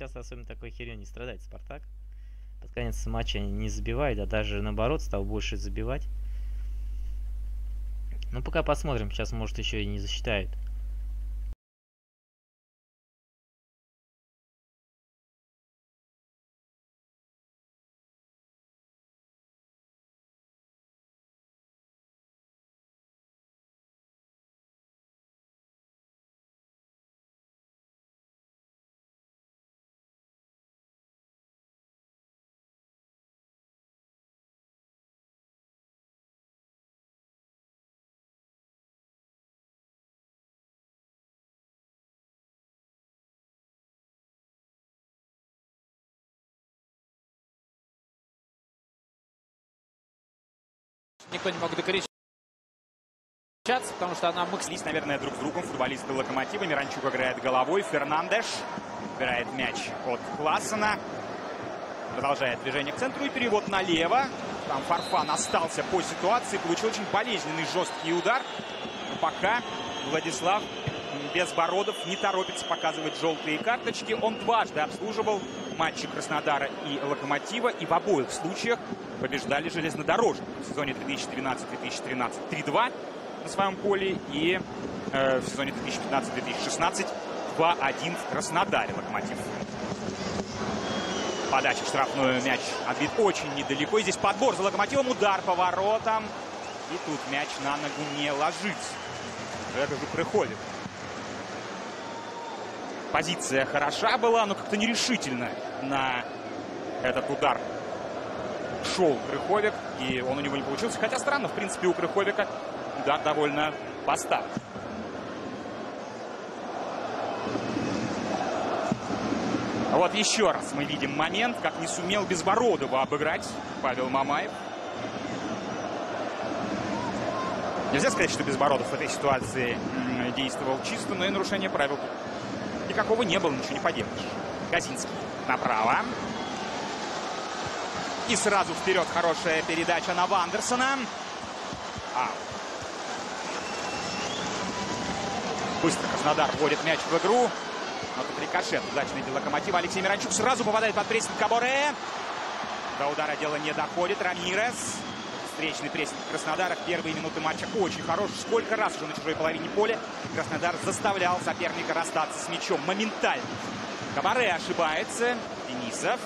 сейчас особенно такой херью не страдает Спартак. Под конец матча не забивает, а даже наоборот стал больше забивать. Ну, пока посмотрим, сейчас может еще и не засчитают. Никто не мог докричаться, потому что она мыкслись, наверное, друг с другом футболисты Локомотива. Миранчук играет головой. Фернандеш убирает мяч от Классена. Продолжает движение к центру и перевод налево. Там Фарфан остался по ситуации. Получил очень болезненный жесткий удар. Но пока Владислав Безбородов не торопится показывать желтые карточки. Он дважды обслуживал матчи Краснодара и Локомотива. И в обоих случаях побеждали железнодорожники. В сезоне 2012-2013 3-2 на своем поле. И в сезоне 2015-2016 2-1 в Краснодаре Локомотив. Подача в штрафную, мяч отбит очень недалеко. И здесь подбор за Локомотивом, удар по воротам. И тут мяч на ногу не ложится. Это же приходит. Позиция хороша была, но как-то нерешительно на этот удар шел Крыховик. И он у него не получился. Хотя странно, в принципе, у Крыховика удар довольно поставлен. Вот еще раз мы видим момент, как не сумел Безбородова обыграть Павел Мамаев. Нельзя сказать, что Безбородов в этой ситуации действовал чисто, но и нарушение правил никакого не было, ничего не поделаешь. Казинский направо. И сразу вперед хорошая передача на Вандерсона. Быстро Краснодар вводит мяч в игру. Но тут рикошет. Удачный для Локомотива. Алексей Миранчук сразу попадает под прессинг Каборе. До удара дело не доходит. Рамирес. Встречный прессинг Краснодара в первые минуты матча очень хорош. Сколько раз уже на чужой половине поля Краснодар заставлял соперника расстаться с мячом моментально. Каборе ошибается. Денисов.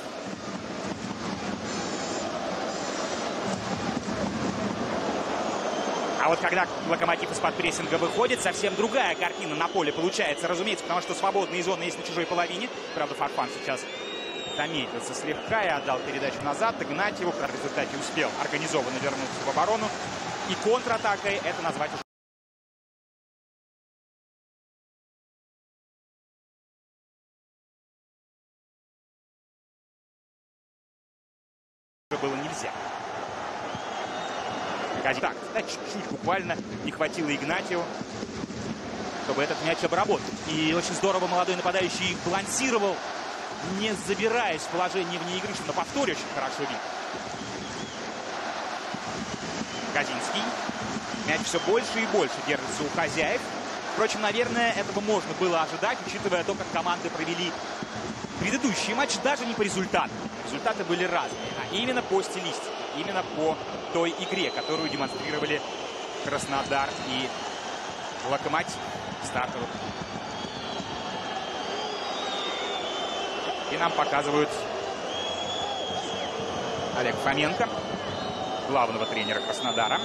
А вот когда Локомотив из-под прессинга выходит, совсем другая картина на поле получается, разумеется, потому что свободные зоны есть на чужой половине. Правда, Фарфан сейчас заметился слегка и отдал передачу назад. Игнатьеву, в результате успел организованно вернуться в оборону. И контратакой это назвать уже было нельзя. Так, чуть-чуть буквально не хватило Игнатьеву, чтобы этот мяч обработать. И очень здорово молодой нападающий балансировал, не забираясь в положение вне игры, что на повторе очень хорошо видно. Казинский. Мяч все больше и больше держится у хозяев. Впрочем, наверное, этого можно было ожидать, учитывая то, как команды провели предыдущий матч, даже не по результату. Результаты были разные, а именно по стилистике, именно по той игре, которую демонстрировали Краснодар и Локомотив стартовых. И нам показывают Олег Фоменко, главного тренера Краснодара.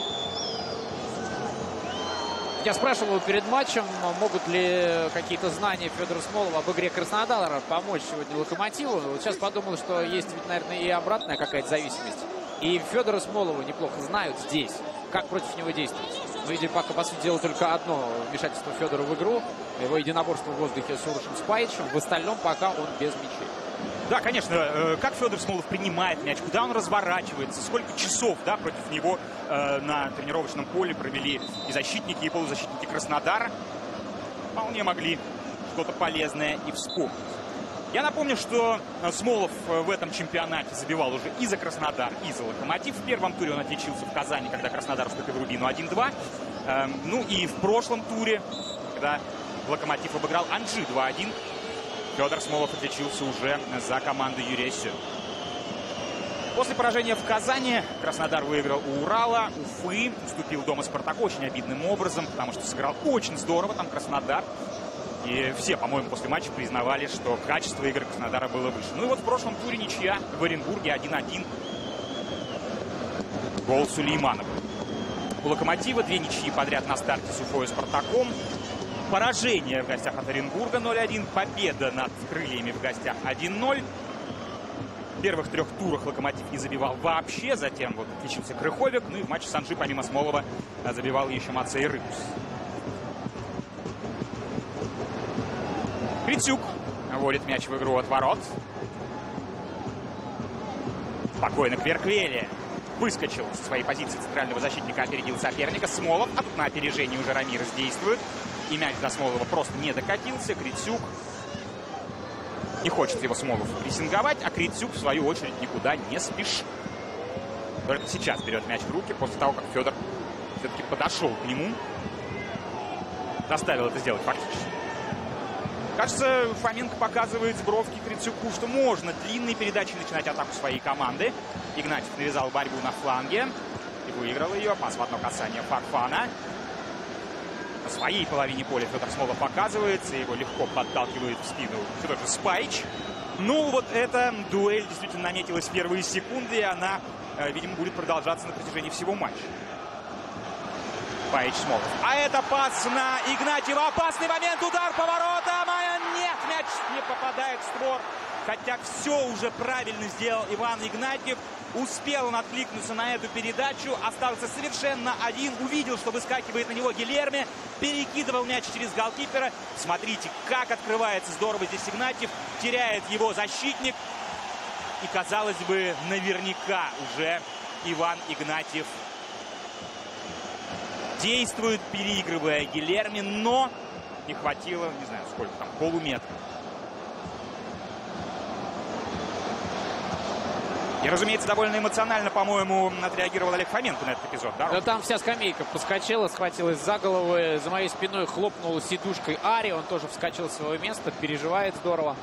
Я спрашивал перед матчем, могут ли какие-то знания Федора Смолова об игре Краснодара помочь сегодня Локомотиву. Вот сейчас подумал, что есть ведь, наверное, и обратная какая-то зависимость. И Федора Смолова неплохо знают здесь, как против него действовать. Мы видели пока, по сути дела, только одно вмешательство Федора в игру. Его единоборство в воздухе с Урушем Спайчем. В остальном пока он без мячей. Да, конечно, как Федор Смолов принимает мяч, куда он разворачивается, сколько часов, да, против него на тренировочном поле провели и защитники, и полузащитники Краснодара. Вполне могли что-то полезное и вспомнить. Я напомню, что Смолов в этом чемпионате забивал уже и за Краснодар, и за Локомотив. В первом туре он отличился в Казани, когда Краснодар вступил в Рубину 1-2. Ну и в прошлом туре, когда Локомотив обыграл Анжи 2-1, Федор Смолов отличился уже за команду Юрия Семина. После поражения в Казани Краснодар выиграл у Урала, Уфы, уступил дома Спартаку очень обидным образом, потому что сыграл очень здорово там Краснодар. И все, по-моему, после матча признавали, что качество игры Краснодара было выше. Ну и вот в прошлом туре ничья в Оренбурге 1-1. Гол Сулейманова. У Локомотива 2 ничьи подряд на старте с Уфой и Спартаком. Поражение в гостях от Оренбурга 0-1. Победа над Крыльями в гостях 1-0. В первых 3 турах Локомотив не забивал вообще. Затем вот отличился Крыховик. Ну и в матче с Анжи помимо Смолова забивал еще Мацей Рыбус. Крицюк вводит мяч в игру от ворот. Спокойно Кверквели выскочил со своей позиции центрального защитника, опередил соперника. Смолов, а тут на опережении уже Рамирес действует. И мяч до Смолова просто не докатился. Крицюк. Не хочет его Смолов прессинговать, а Крицюк, в свою очередь, никуда не спешит. Только сейчас берет мяч в руки, после того, как Федор все-таки подошел к нему. Заставил это сделать фактически. Кажется, Фоменко показывает с бровки Крицюку, что можно длинной передачей начинать атаку своей команды. Игнатьев навязал борьбу на фланге и выиграл ее. Пас в одно касание Фарфана. На своей половине поля Федор Смолов показывается. Его легко подталкивает в спину все тот же Спайч. Ну, вот эта дуэль действительно наметилась в первые секунды. И она, видимо, будет продолжаться на протяжении всего матча. Спайч, Смолов. А это пас на Игнатьева. Опасный момент. Удар по воротам. Нет, мяч не попадает в створ. Хотя все уже правильно сделал Иван Игнатьев. Успел он откликнуться на эту передачу. Остался совершенно один. Увидел, что выскакивает на него Гильерми. Перекидывал мяч через голкипера. Смотрите, как открывается здорово здесь Игнатьев. Теряет его защитник. И, казалось бы, наверняка уже Иван Игнатьев действует, переигрывая Гильерми. Но не хватило, не знаю, сколько там, полуметра. И, разумеется, довольно эмоционально, по-моему, отреагировал Олег Фоменко на этот эпизод. Да, да, там вся скамейка подскочила, схватилась за голову. За моей спиной хлопнула сидушкой Ари. Он тоже вскочил с своего места, переживает здорово.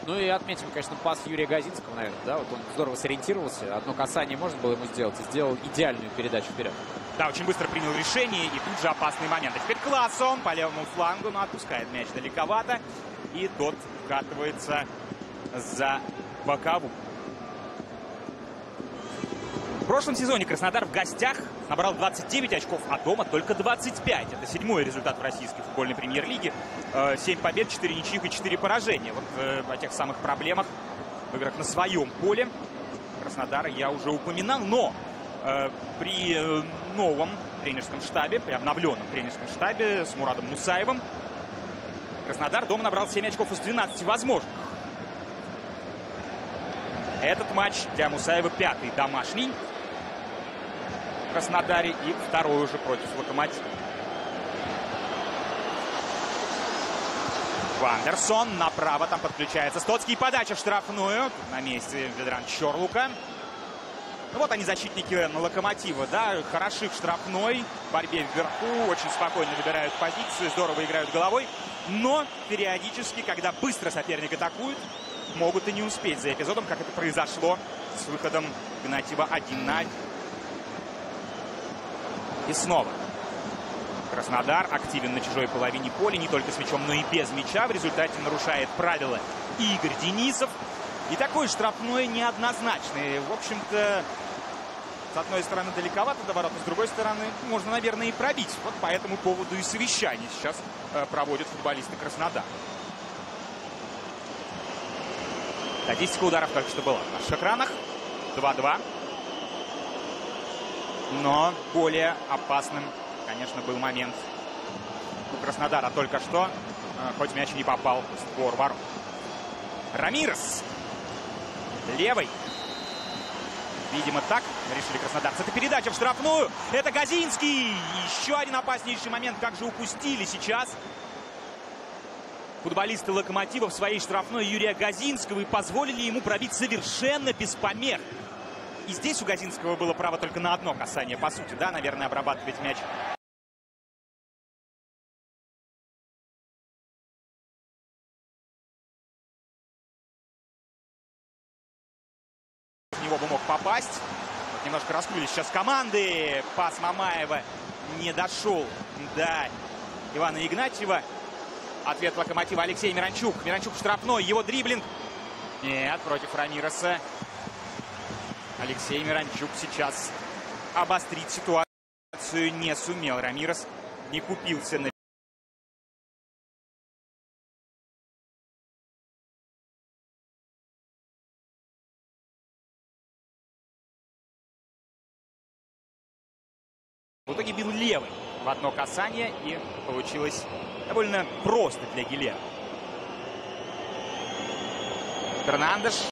Ну и отметим, конечно, пас Юрия Газинского, наверное. Да? Вот он здорово сориентировался. Одно касание можно было ему сделать. И сделал идеальную передачу вперед. Да, очень быстро принял решение. И тут же опасный момент. А теперь Классон по левому флангу, но отпускает мяч далековато. И тот вкатывается за боковую. В прошлом сезоне Краснодар в гостях набрал 29 очков, а дома только 25. Это 7-й результат в российской футбольной премьер-лиге. 7 побед, 4 ничьих и 4 поражения. Вот о тех самых проблемах в играх на своем поле Краснодара я уже упоминал. Но при новом тренерском штабе, при обновленном тренерском штабе с Мурадом Мусаевым Краснодар дома набрал 7 очков из 12 возможных. Этот матч для Мусаева 5-й домашний в Краснодаре и 2-й уже против Локомотива. Вандерсон направо, там подключается Стоцкий. Подача в штрафную. Тут на месте Ведран Чорлука. Ну, вот они, защитники Локомотива, да, хороши в штрафной, в борьбе вверху, очень спокойно выбирают позиции, здорово играют головой. Но периодически, когда быстро соперник атакует, могут и не успеть за эпизодом, как это произошло с выходом Игнатьева 1-1. И снова Краснодар активен на чужой половине поля, не только с мячом, но и без мяча. В результате нарушает правила Игорь Денисов. И такой штрафной неоднозначный. В общем-то, с одной стороны далековато до ворот, а с другой стороны можно, наверное, и пробить. Вот по этому поводу и совещание сейчас проводят футболисты Краснодара. Статистика ударов только что была на наших экранах. 2-2. Но более опасным, конечно, был момент у Краснодара только что. Хоть мяч не попал в створ ворот. Рамирес. Левый. Видимо, так решили краснодарцы. Это передача в штрафную. Это Газинский. Еще один опаснейший момент. Как же упустили сейчас футболисты Локомотива в своей штрафной Юрия Газинского и позволили ему пробить совершенно без помех. И здесь у Газинского было право только на одно касание, по сути, да, наверное, обрабатывать мяч него бы мог попасть. Вот немножко раскрылись сейчас команды. Пас Мамаева не дошел до Ивана Игнатьева. Ответ Локомотива Алексей Миранчук. Миранчук штрафной, его дриблинг. Нет, против Рамиреса. Алексей Миранчук сейчас обострить ситуацию не сумел. Рамирес не купился на в итоге бил левый в одно касание, и получилось довольно просто для Гилера. Фернандеш.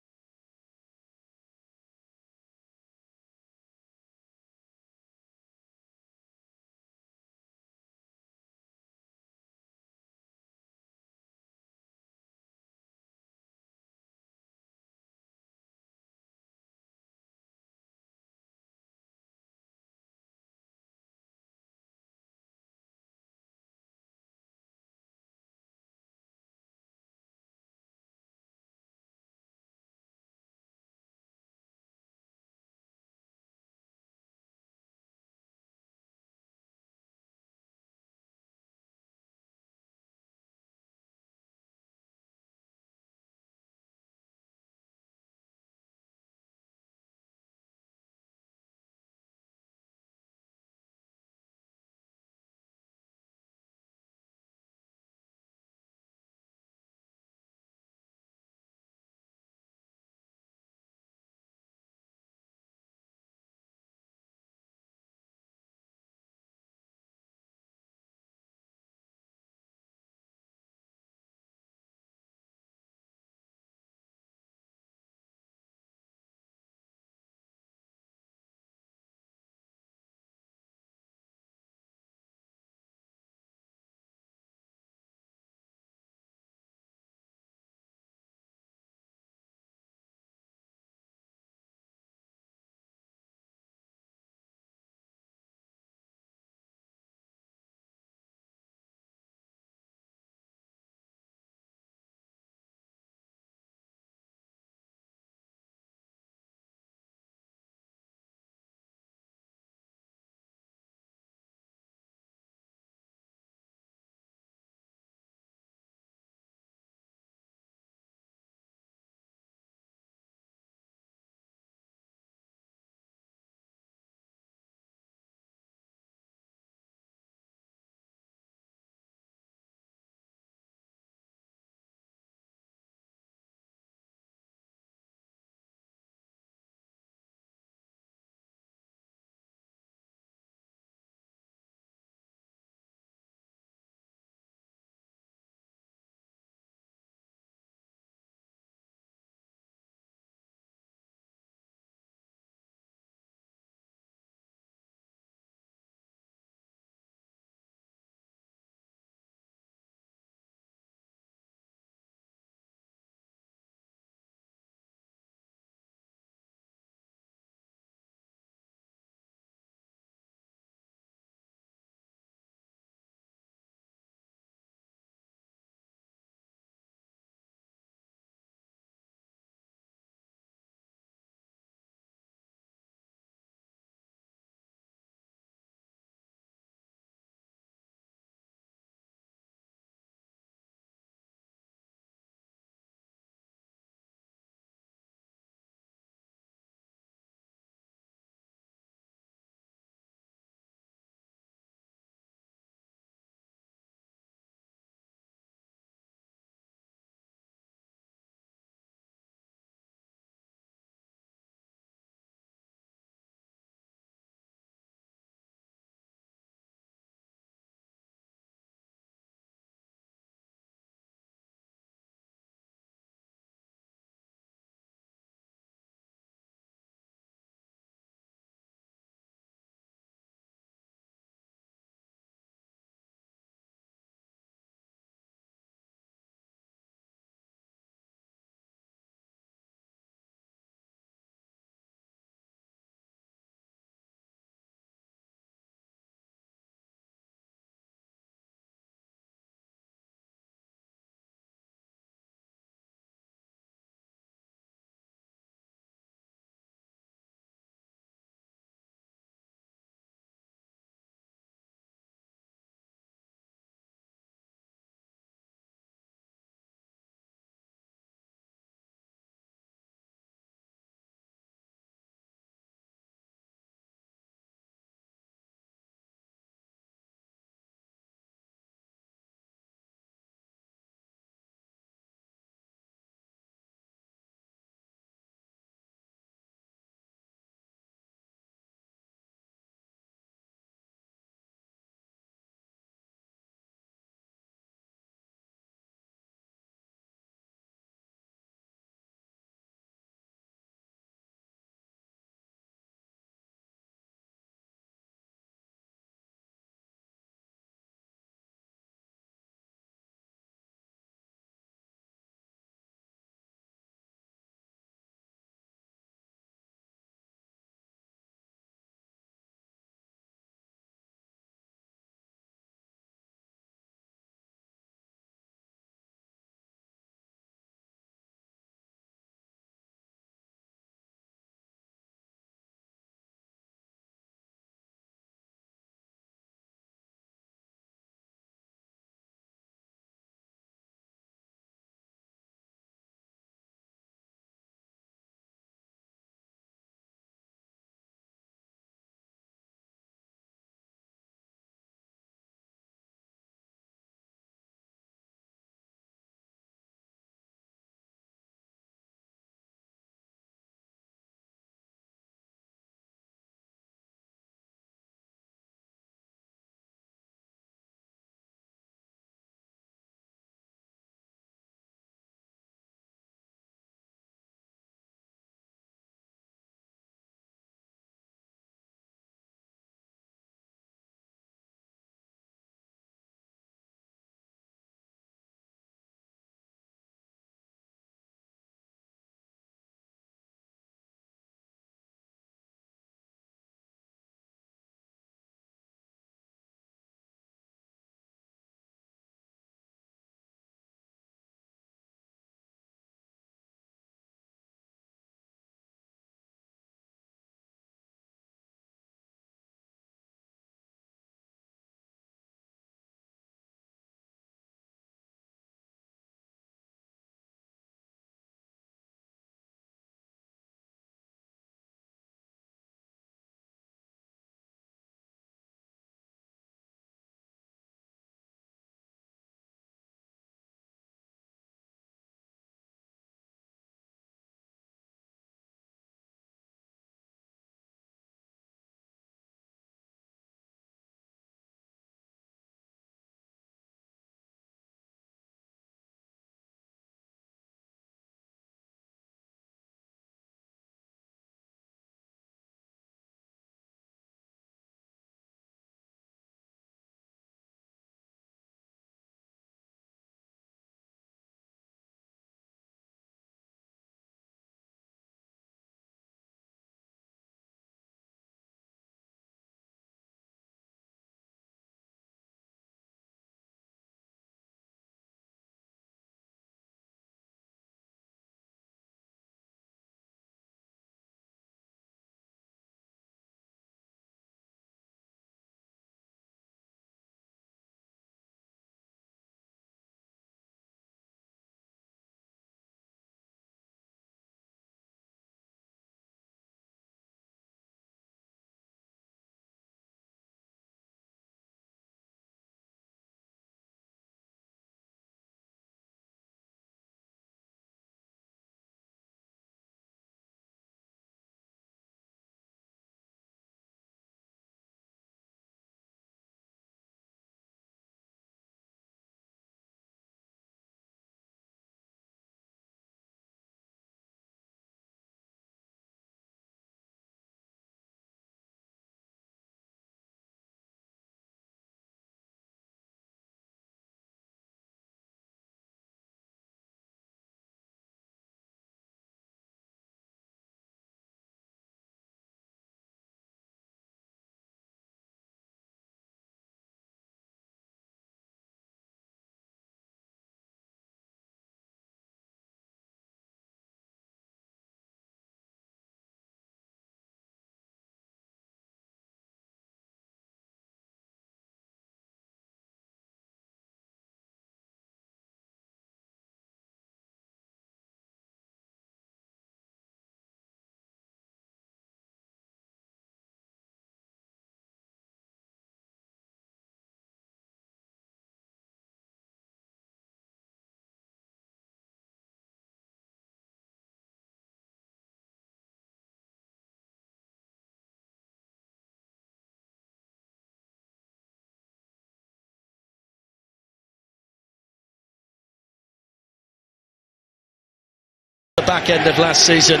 The back end of last season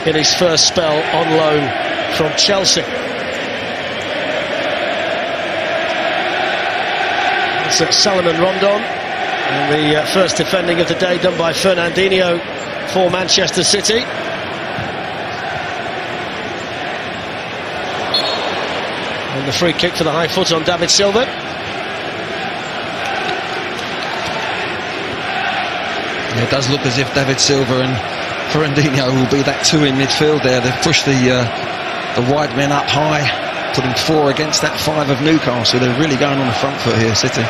in his first spell on loan from Chelsea. It's Salomon Rondon, and the first defending of the day done by Fernandinho for Manchester City. And the free kick for the high foot on David Silva. Yeah, it does look as if David Silva and Fernandinho will be that two in midfield there. They've pushed the wide men up high, putting 4 against that 5 of Newcastle. They're really going on the front foot here, City.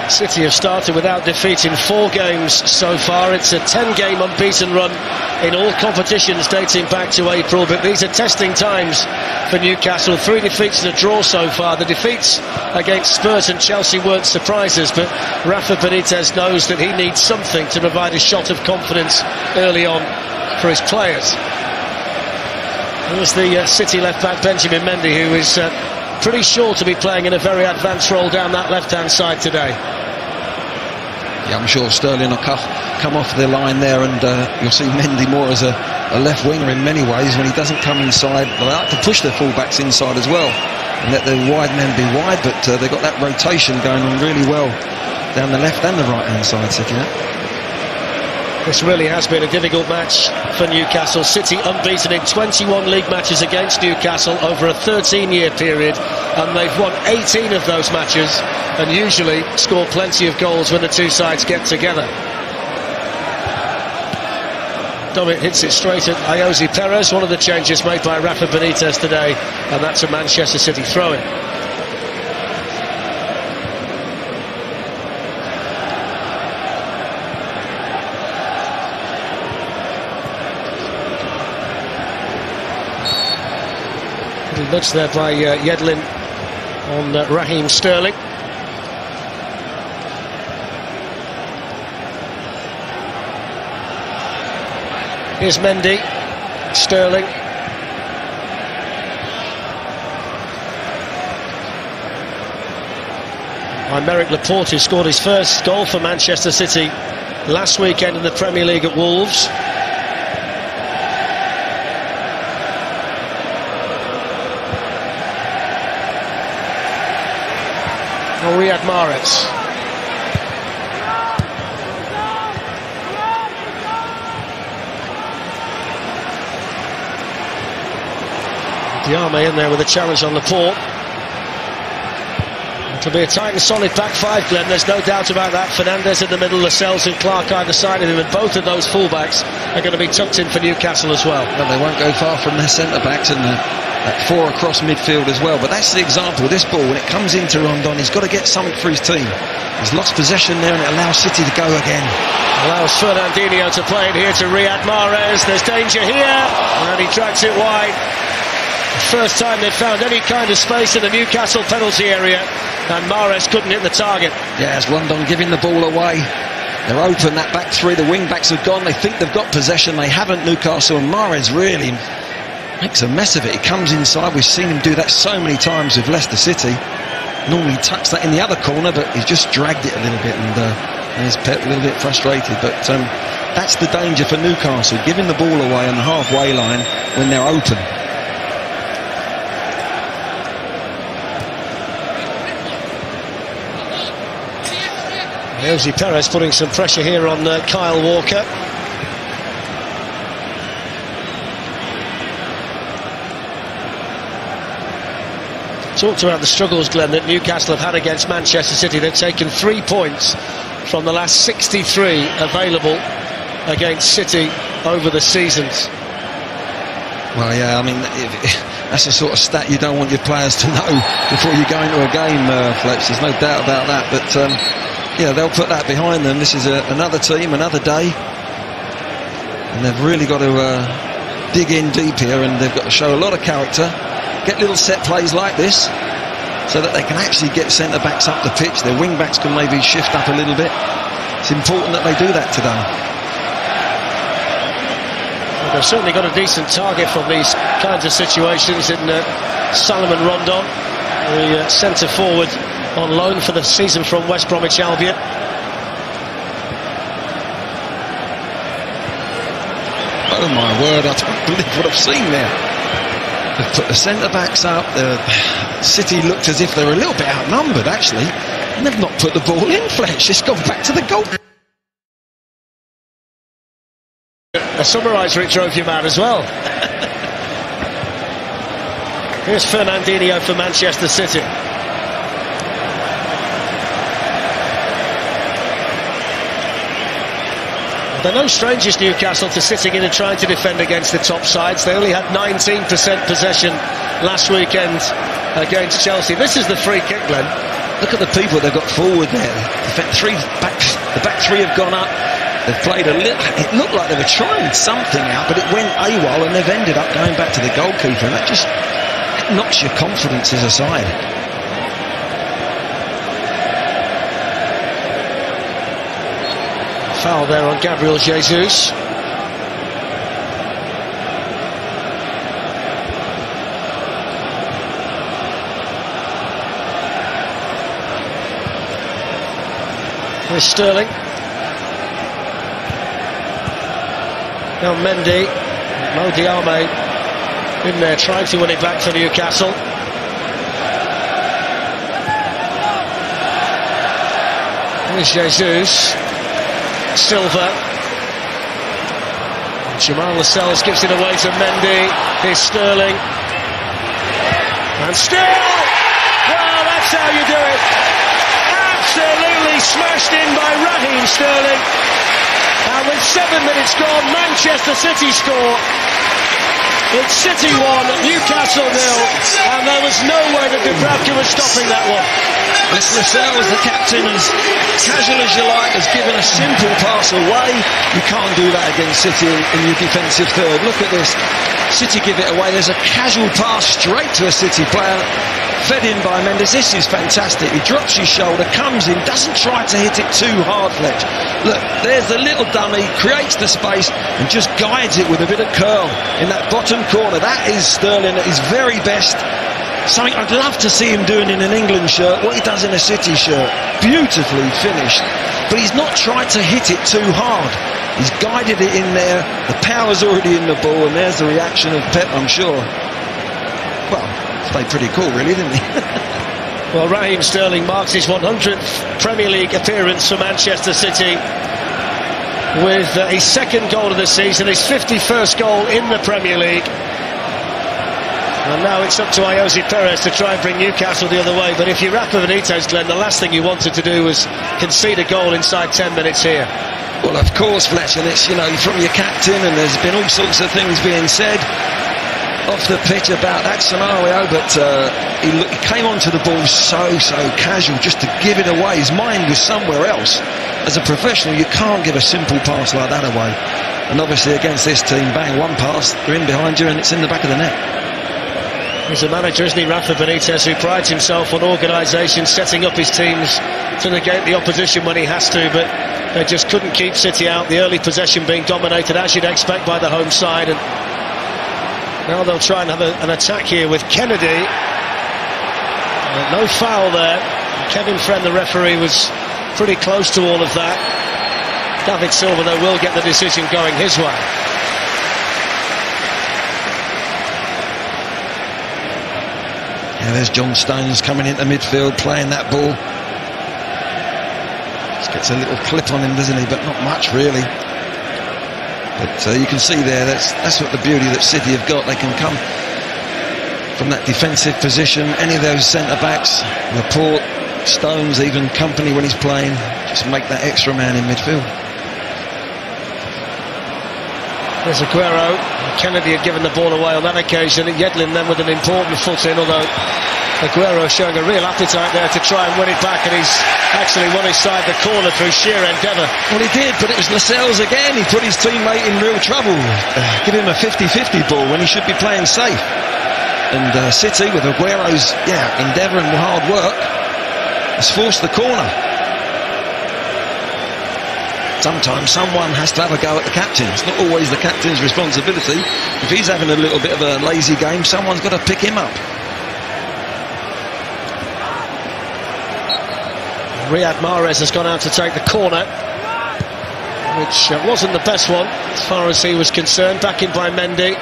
City have started without defeat in 4 games so far. It's a 10-game unbeaten run in all competitions dating back to April, but these are testing times for Newcastle. 3 defeats and a draw so far. The defeats against Spurs and Chelsea weren't surprises, but Rafa Benitez knows that he needs something to provide a shot of confidence early on for his players. Here's the City left-back Benjamin Mendy, who is pretty sure to be playing in a very advanced role down that left-hand side today. Yeah, I'm sure Sterling will come off the line there, and you'll see Mendy more as a left winger in many ways when he doesn't come inside. They like to push their fullbacks inside as well and let the wide men be wide, but they've got that rotation going on really well down the left and the right-hand side, City. This really has been a difficult match for Newcastle. City unbeaten in 21 league matches against Newcastle over a 13-year period, and they've won 18 of those matches and usually score plenty of goals when the two sides get together. Dominic hits it straight at Ayoze Perez, one of the changes made by Rafa Benitez today, and that's a Manchester City throw-in. Nudge there by Yedlin on Raheem Sterling. Here's Mendy, Sterling. Aymeric Laporte, who scored his first goal for Manchester City last weekend in the Premier League at Wolves. Riyad Mahrez. Diame in there with a challenge on Laporte. It'll be a tight and solid back 5, Glenn, there's no doubt about that. Fernandes in the middle, Lascelles and Clark either side of him, and both of those fullbacks are going to be tucked in for Newcastle as well. Well, they won't go far from their centre-backs, and that 4 across midfield as well. But that's the example. This ball, when it comes into Rondon, he's got to get something for his team. He's lost possession there, and it allows City to go again. Allows Fernandinho to play it here to Riyad Mahrez. There's danger here, and he drags it wide. First time they've found any kind of space in the Newcastle penalty area, and Mahrez couldn't hit the target. Yeah, it's Rondon giving the ball away. They're open, that back 3, the wing-backs have gone. They think they've got possession, they haven't, Newcastle, and Mahrez really makes a mess of it. He comes inside. We've seen him do that so many times with Leicester City. Normally he tucks that in the other corner, but he's just dragged it a little bit, and he's a little bit frustrated. But that's the danger for Newcastle, giving the ball away on the halfway line when they're open. Ayoze Perez putting some pressure here on Kyle Walker. Talked about the struggles, Glenn, that Newcastle have had against Manchester City. They've taken 3 points from the last 63 available against City over the seasons. Well, yeah, I mean, that's the sort of stat you don't want your players to know before you go into a game, Fletch. There's no doubt about that. But, yeah, they'll put that behind them. This is another team, another day. And they've really got to dig in deep here, and they've got to show a lot of character. Get little set plays like this so that they can actually get centre-backs up the pitch. Their wing-backs can maybe shift up a little bit. It's important that they do that today. Well, they've certainly got a decent target from these kinds of situations in Salomon Rondon, the centre-forward on loan for the season from West Bromwich Albion. Oh my word, I don't believe what I've seen there. They've put the centre-backs up. The City looked as if they were a little bit outnumbered, actually. And they've not put the ball in, Fletch. It's gone back to the goal. A summariser drove you mad as well. Here's Fernandinho for Manchester City. They're no strangers, Newcastle, to sitting in and trying to defend against the top sides. They only had 19% possession last weekend against Chelsea. This is the free kick, Glenn. Look at the people they've got forward there. The back three have gone up. They've played a little. It looked like they were trying something out, but it went AWOL, and they've ended up going back to the goalkeeper, and that just knocks your confidence as a side. Foul there on Gabriel Jesus. Here's Sterling. Now Mendy. Mo Diame in there trying to win it back for Newcastle. Here's Jesus. Silva. Jamal Lascelles gives it away to Mendy. Here's Sterling. And still! Well, that's how you do it. Absolutely smashed in by Raheem Sterling. And with 7 minutes gone, Manchester City score. It's City 1, Newcastle 0, and there was no way that Dubravka was stopping that one. This Lascelles, the captain, as casual as you like, has given a simple pass away. You can't do that against City in your defensive third. Look at this. City give it away. There's a casual pass straight to a City player, fed in by Mendes. This is fantastic. He drops his shoulder, comes in, doesn't try to hit it too hard, Fletch. Look, there's the little dummy, creates the space and just guides it with a bit of curl in that bottom corner. That is Sterling at his very best. Something I'd love to see him doing in an England shirt, what he does in a City shirt. Beautifully finished. But he's not tried to hit it too hard. He's guided it in there. The power's already in the ball, and there's the reaction of Pep, I'm sure. Well, played pretty cool, really, didn't he? Well, Raheem Sterling marks his 100th Premier League appearance for Manchester City with his second goal of the season, his 51st goal in the Premier League. And now it's up to Ayoze Perez to try and bring Newcastle the other way. But if you're Rafa Benitez, Glenn, the last thing you wanted to do was concede a goal inside 10 minutes here. Well, of course, Fletch, and it's, you know, from your captain, and there's been all sorts of things being said off the pitch about that scenario, but he came onto the ball so casual, just to give it away. His mind was somewhere else. As a professional, you can't give a simple pass like that away. And obviously against this team, bang, one pass, they're in behind you and it's in the back of the net. He's a manager, isn't he, Rafa Benitez, who prides himself on organisation, setting up his teams to negate the opposition when he has to, but they just couldn't keep City out. The early possession being dominated, as you'd expect, by the home side, and now they'll try and have an attack here with Kennedy. No foul there. Kevin Friend, the referee, was pretty close to all of that. David Silva, though, will get the decision going his way. Yeah, there's John Stones coming into midfield, playing that ball. Just gets a little clip on him, doesn't he? But not much, really. But you can see there, that's what the beauty that City have got. They can come from that defensive position. Any of those centre-backs, Laporte, Stones, even Company when he's playing, just make that extra man in midfield. There's Aguero. Kennedy had given the ball away on that occasion. Yedlin then with an important foot in, although Aguero showing a real appetite there to try and win it back, and he's actually won his side the corner through sheer endeavour. Well, he did, but it was Lascelles again. He put his teammate in real trouble. Give him a 50-50 ball when he should be playing safe. And City, with Aguero's endeavour and hard work, has forced the corner. Sometimes someone has to have a go at the captain. It's not always the captain's responsibility. If he's having a little bit of a lazy game, someone's got to pick him up. Riyad Mahrez has gone out to take the corner, which wasn't the best one as far as he was concerned. Back in by Mendy.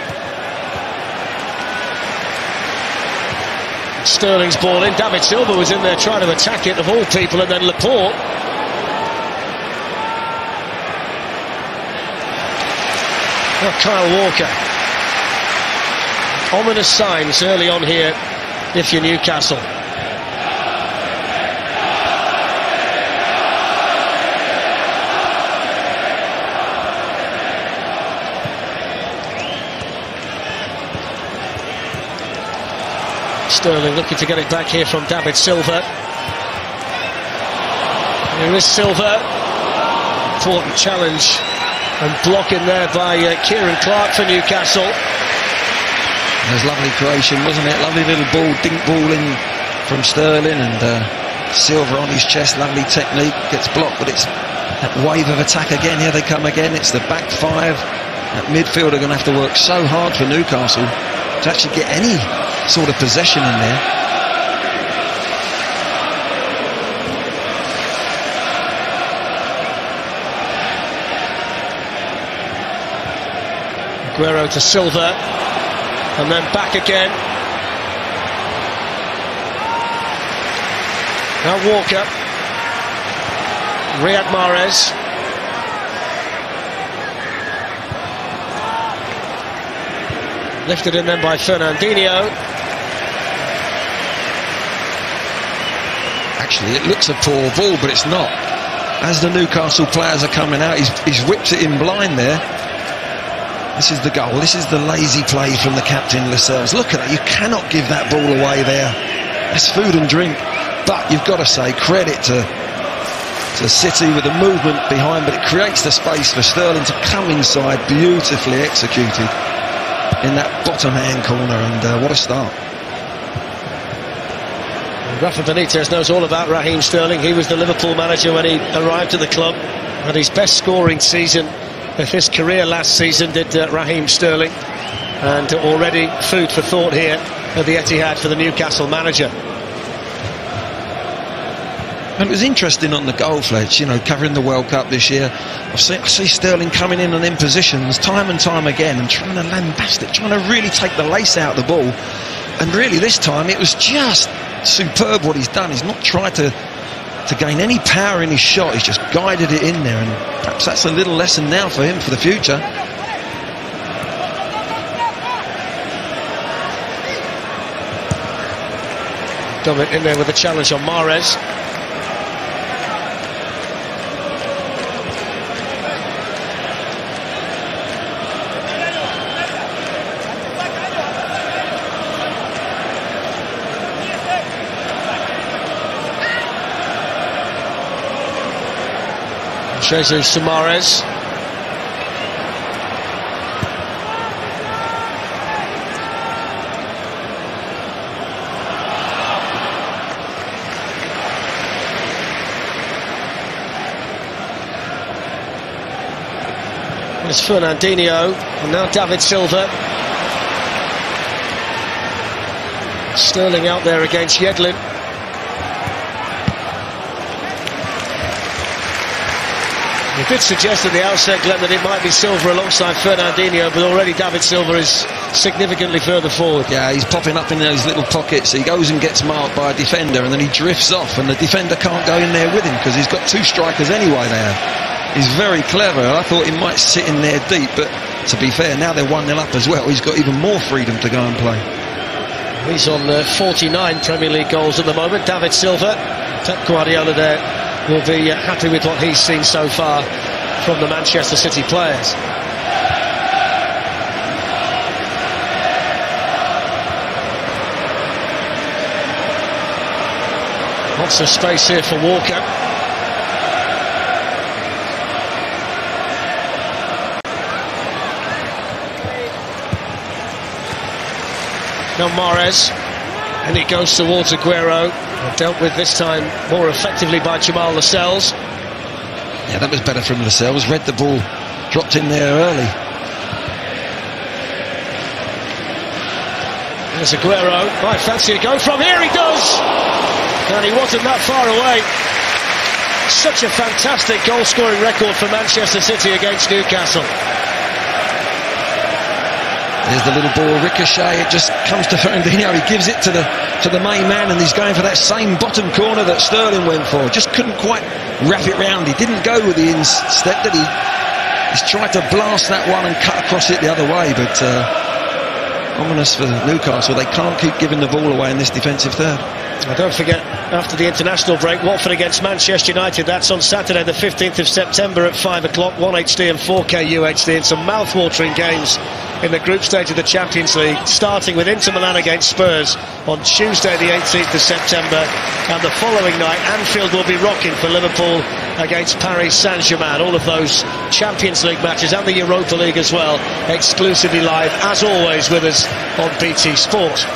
Sterling's ball in. David Silva was in there trying to attack it, of all people, and then Laporte. Oh, Kyle Walker. Ominous signs early on here if you're Newcastle. Sterling looking to get it back here from David Silva. Here is Silva. Important challenge and blocking there by Kieran Clark for Newcastle. It was lovely creation, wasn't it? Lovely little ball, dink ball in from Sterling, and Silva on his chest. Lovely technique. Gets blocked, but it's that wave of attack again. Here they come again. It's the back five. That midfield are going to have to work so hard for Newcastle to actually get any sort of possession in there. Aguero to Silva, and then back again. Now Walker. Riyad Mahrez. Lifted in then by Fernandinho. Actually, it looks a poor ball, but it's not. As the Newcastle players are coming out, he's whipped it in blind there. This is the goal. This is the lazy play from the captain, Lascelles. Look at that. You cannot give that ball away there. That's food and drink. But you've got to say credit to City with the movement behind, but it creates the space for Sterling to come inside, beautifully executed in that bottom hand corner, and what a start. Rafa Benitez knows all about Raheem Sterling. He was the Liverpool manager when he arrived at the club, and his best scoring season of his career last season did Raheem Sterling, and already food for thought here at the Etihad for the Newcastle manager. And it was interesting on the goal, Fletch, you know, covering the World Cup this year. I see Sterling coming in and in positions time and time again and trying to lambast it, trying to really take the lace out of the ball. And really this time it was just superb what he's done. He's not tried to gain any power in his shot. He's just guided it in there, and perhaps that's a little lesson now for him for the future. Dummett in there with a challenge on Mahrez. Jesus to Mahrez. There's Fernandinho, and now David Silva. Sterling out there against Yedlin. He did suggest at the outset, Glenn, that it might be Silva alongside Fernandinho, but already David Silva is significantly further forward. Yeah, he's popping up in those little pockets. He goes and gets marked by a defender, and then he drifts off, and the defender can't go in there with him because he's got two strikers anyway there. He's very clever. I thought he might sit in there deep, but to be fair, now they're 1-0 up as well. He's got even more freedom to go and play. He's on 49 Premier League goals at the moment, David Silva. Pep Guardiola there will be happy with what he's seen so far from the Manchester City players. Lots of space here for Walker. Now Mahrez, and it goes towards Aguero, dealt with this time more effectively by Jamal Lascelles. Yeah, that was better from Lascelles. Read the ball, dropped in there early. There's Aguero. Might fancy a go from here. He does, and he wasn't that far away. Such a fantastic goal-scoring record for Manchester City against Newcastle. There's the little ball ricochet. It just comes to Fernandinho. He gives it to the main man, and he's going for that same bottom corner that Sterling went for. Just couldn't quite wrap it round. He didn't go with the instep that he's tried to blast that one and cut across it the other way, but ominous for Newcastle. They can't keep giving the ball away in this defensive third. Well, don't forget, after the international break, Watford against Manchester United. That's on Saturday the 15th of September at 5 o'clock, 1HD and 4K UHD, and some mouth-watering games in the group stage of the Champions League, starting with Inter Milan against Spurs on Tuesday the 18th of September, and the following night Anfield will be rocking for Liverpool against Paris Saint-Germain. All of those Champions League matches and the Europa League as well, exclusively live, as always, with us on BT Sport.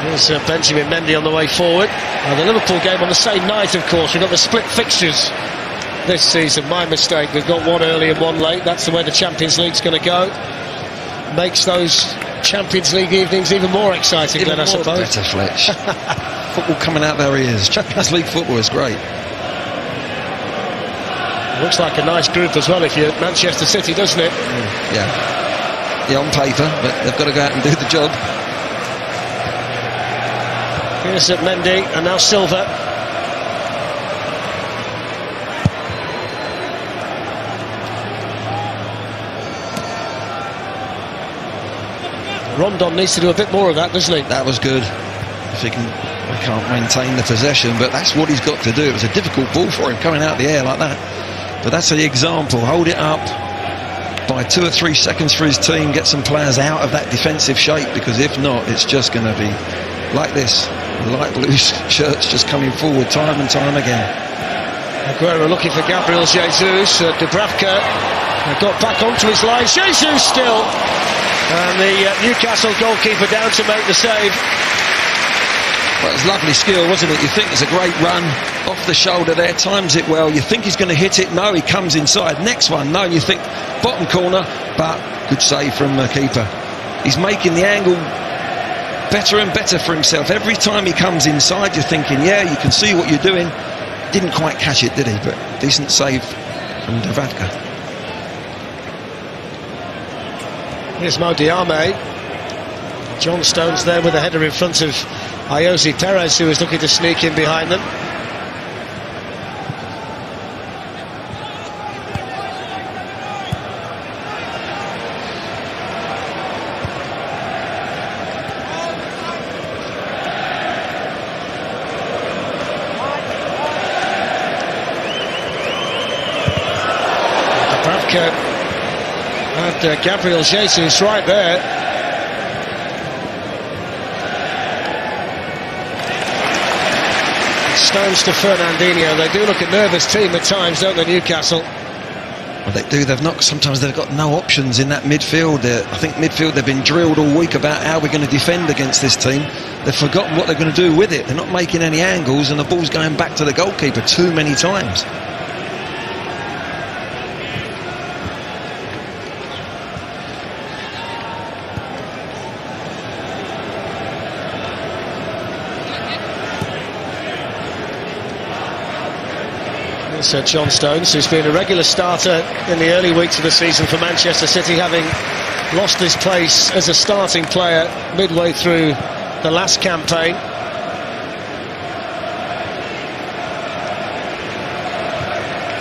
Here's Benjamin Mendy on the way forward. The Liverpool game on the same night, of course. We've got the split fixtures this season. My mistake. We've got one early and one late. That's the way the Champions League's going to go. Makes those Champions League evenings even more exciting, Glenn, I suppose. Better, Fletch. Football coming out of our ears. Champions League football is great. Looks like a nice group as well if you're at Manchester City, doesn't it? Yeah, on paper, but they've got to go out and do the job. Here's Mendy, and now Silva. Rondon needs to do a bit more of that, doesn't he? That was good. If he can't maintain the possession, but that's what he's got to do. It was a difficult ball for him coming out of the air like that. But that's the example. Hold it up by 2 or 3 seconds for his team. Get some players out of that defensive shape, because if not, it's just going to be like this. Light blue shirts just coming forward time and time again. Aguero looking for Gabriel Jesus. Dubravka got back onto his line. Jesus still. And the Newcastle goalkeeper down to make the save. Well, it was lovely skill, wasn't it? You think it's a great run off the shoulder there, times it well. You think he's going to hit it. No, he comes inside. Next one, no, you think bottom corner, but good save from the keeper. He's making the angle better and better for himself. Every time he comes inside, you're thinking, yeah, you can see what you're doing. Didn't quite catch it, did he? But decent save from Dubravka. Here's Mo Diame. John Stones there with a header in front of Ayoze Perez, who was looking to sneak in behind them. And Gabriel Jesus right there. Stones to Fernandinho. They do look a nervous team at times, don't they, Newcastle? Well, they do. Sometimes they've got no options in that midfield. I think midfield, they've been drilled all week about how we're going to defend against this team. They've forgotten what they're going to do with it. They're not making any angles, and the ball's going back to the goalkeeper too many times. Sir John Stones, who's been a regular starter in the early weeks of the season for Manchester City, having lost his place as a starting player midway through the last campaign.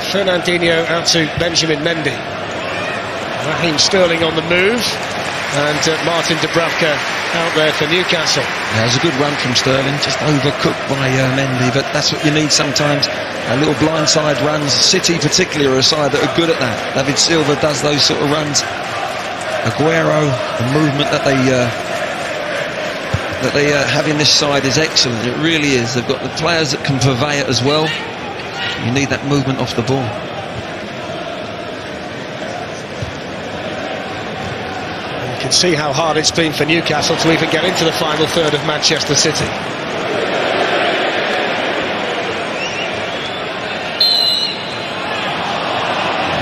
Fernandinho out to Benjamin Mendy. Raheem Sterling on the move, and Martin Dubravka out there for Newcastle. Yeah, it was a good run from Sterling, just overcooked by Mendy, but that's what you need sometimes. Little blindside runs. City particularly are a side that are good at that. David Silva does those sort of runs. Aguero, the movement that they have in this side is excellent. It really is. They've got the players that can purvey it as well. You need that movement off the ball. You can see how hard it's been for Newcastle to even get into the final third of Manchester City.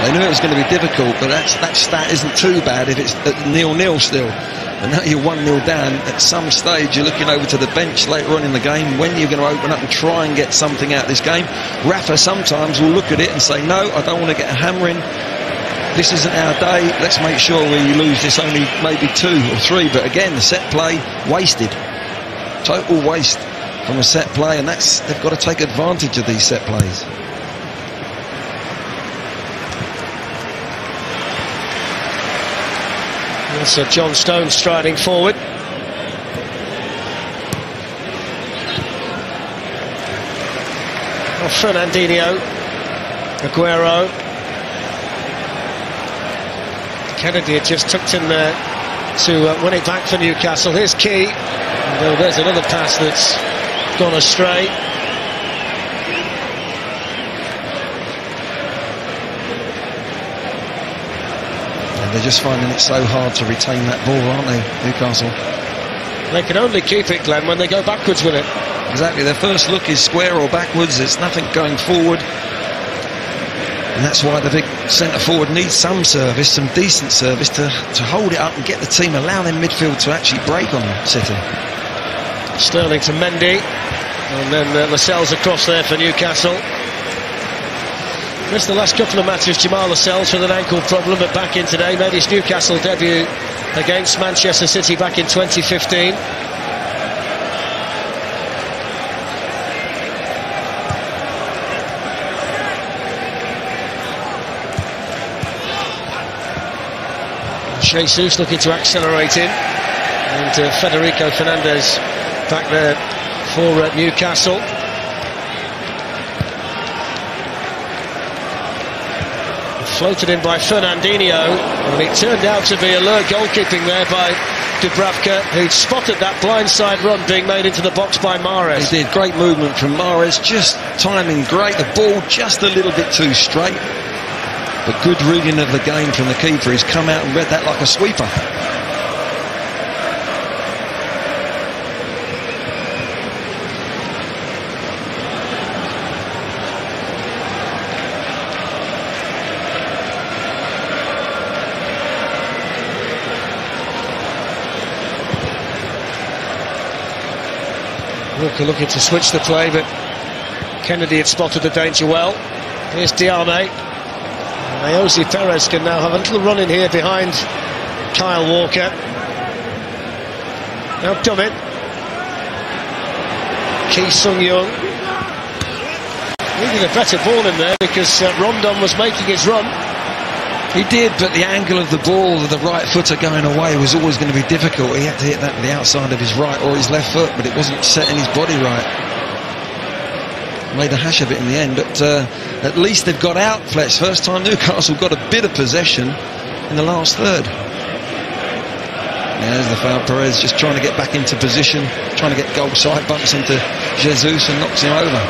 They knew it was going to be difficult, but that stat isn't too bad if it's at 0-0 still. And now you're 1-0 down. At some stage, you're looking over to the bench later on in the game. When you're going to open up and try and get something out of this game, Rafa sometimes will look at it and say, no, I don't want to get a hammering. This isn't our day. Let's make sure we lose this only maybe 2 or 3. But again, the set play, wasted. Total waste from a set play, and they've got to take advantage of these set plays. So John Stone striding forward. Oh, Fernandinho, Aguero. Kennedy had just tucked in there to win it back for Newcastle. Here's Key. And there's another pass that's gone astray. They're just finding it so hard to retain that ball, aren't they, Newcastle? They can only keep it, Glenn, when they go backwards with it. Exactly. Their first look is square or backwards. There's nothing going forward. And that's why the big centre-forward needs some service, some decent service to hold it up and get the team, allow their midfield to actually break on City. Sterling to Mendy. And then Lascelles across there for Newcastle. Missed the last couple of matches, Jamal Lascelles, with an ankle problem, but back in today. Made his Newcastle debut against Manchester City back in 2015. Jesus looking to accelerate in, and Federico Fernandez back there for Newcastle. Floated in by Fernandinho, and it turned out to be alert goalkeeping there by Dubravka, who'd spotted that blindside run being made into the box by Mahrez. He did. Great movement from Mahrez, just timing great. The ball just a little bit too straight, but good reading of the game from the keeper. He's come out and read that like a sweeper. Walker looking to switch the play, but Kennedy had spotted the danger well. Here's Diame. Ayoze Perez can now have a little run in here behind Kyle Walker. Now Dummett. Ki Sung-young. Needed a better ball in there because Rondon was making his run. He did, but the angle of the ball, the right footer going away, was always going to be difficult. He had to hit that with the outside of his right or his left foot, but it wasn't setting his body right. Made a hash of it in the end, but at least they've got out, Fletch. First time Newcastle got a bit of possession in the last third. Yeah, there's the foul. Perez just trying to get back into position, trying to get goal side, bumps into Jesus and knocks him over.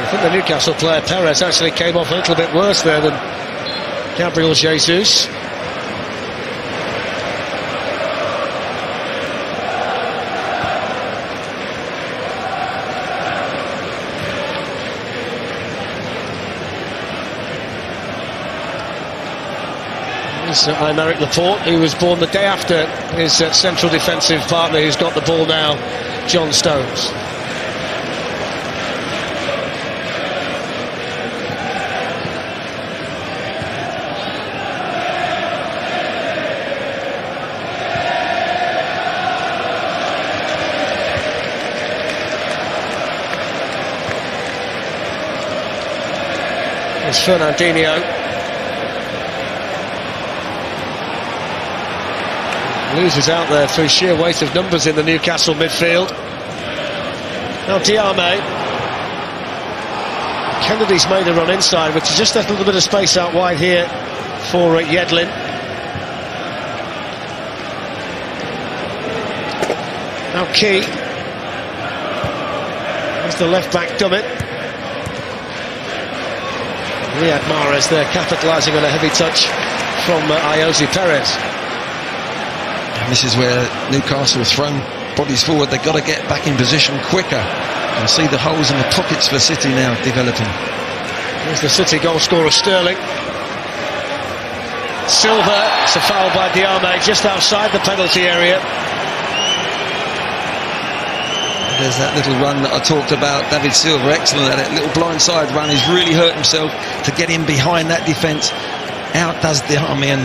I think the Newcastle player Perez actually came off a little bit worse there than Gabriel Jesus. I'm Eric Laporte, who was born the day after his central defensive partner, who's got the ball now, John Stones. It's Fernandinho. Loses out there through sheer weight of numbers in the Newcastle midfield. Now Diame. Kennedy's made a run inside, which is just a little bit of space out wide here for Yedlin. Now Key. There's the left back Dummett. Riyad Mahrez there capitalising on a heavy touch from Ayoze Perez. And this is where Newcastle thrown bodies forward. They've got to get back in position quicker. You can see the holes in the pockets for City now developing. Here's the City goal scorer, Sterling. Silva, it's a foul by Diame just outside the penalty area. There's that little run that I talked about. David Silva, excellent at it. Little blindside run. He's really hurt himself to get in behind that defence. Outdoes Diame, and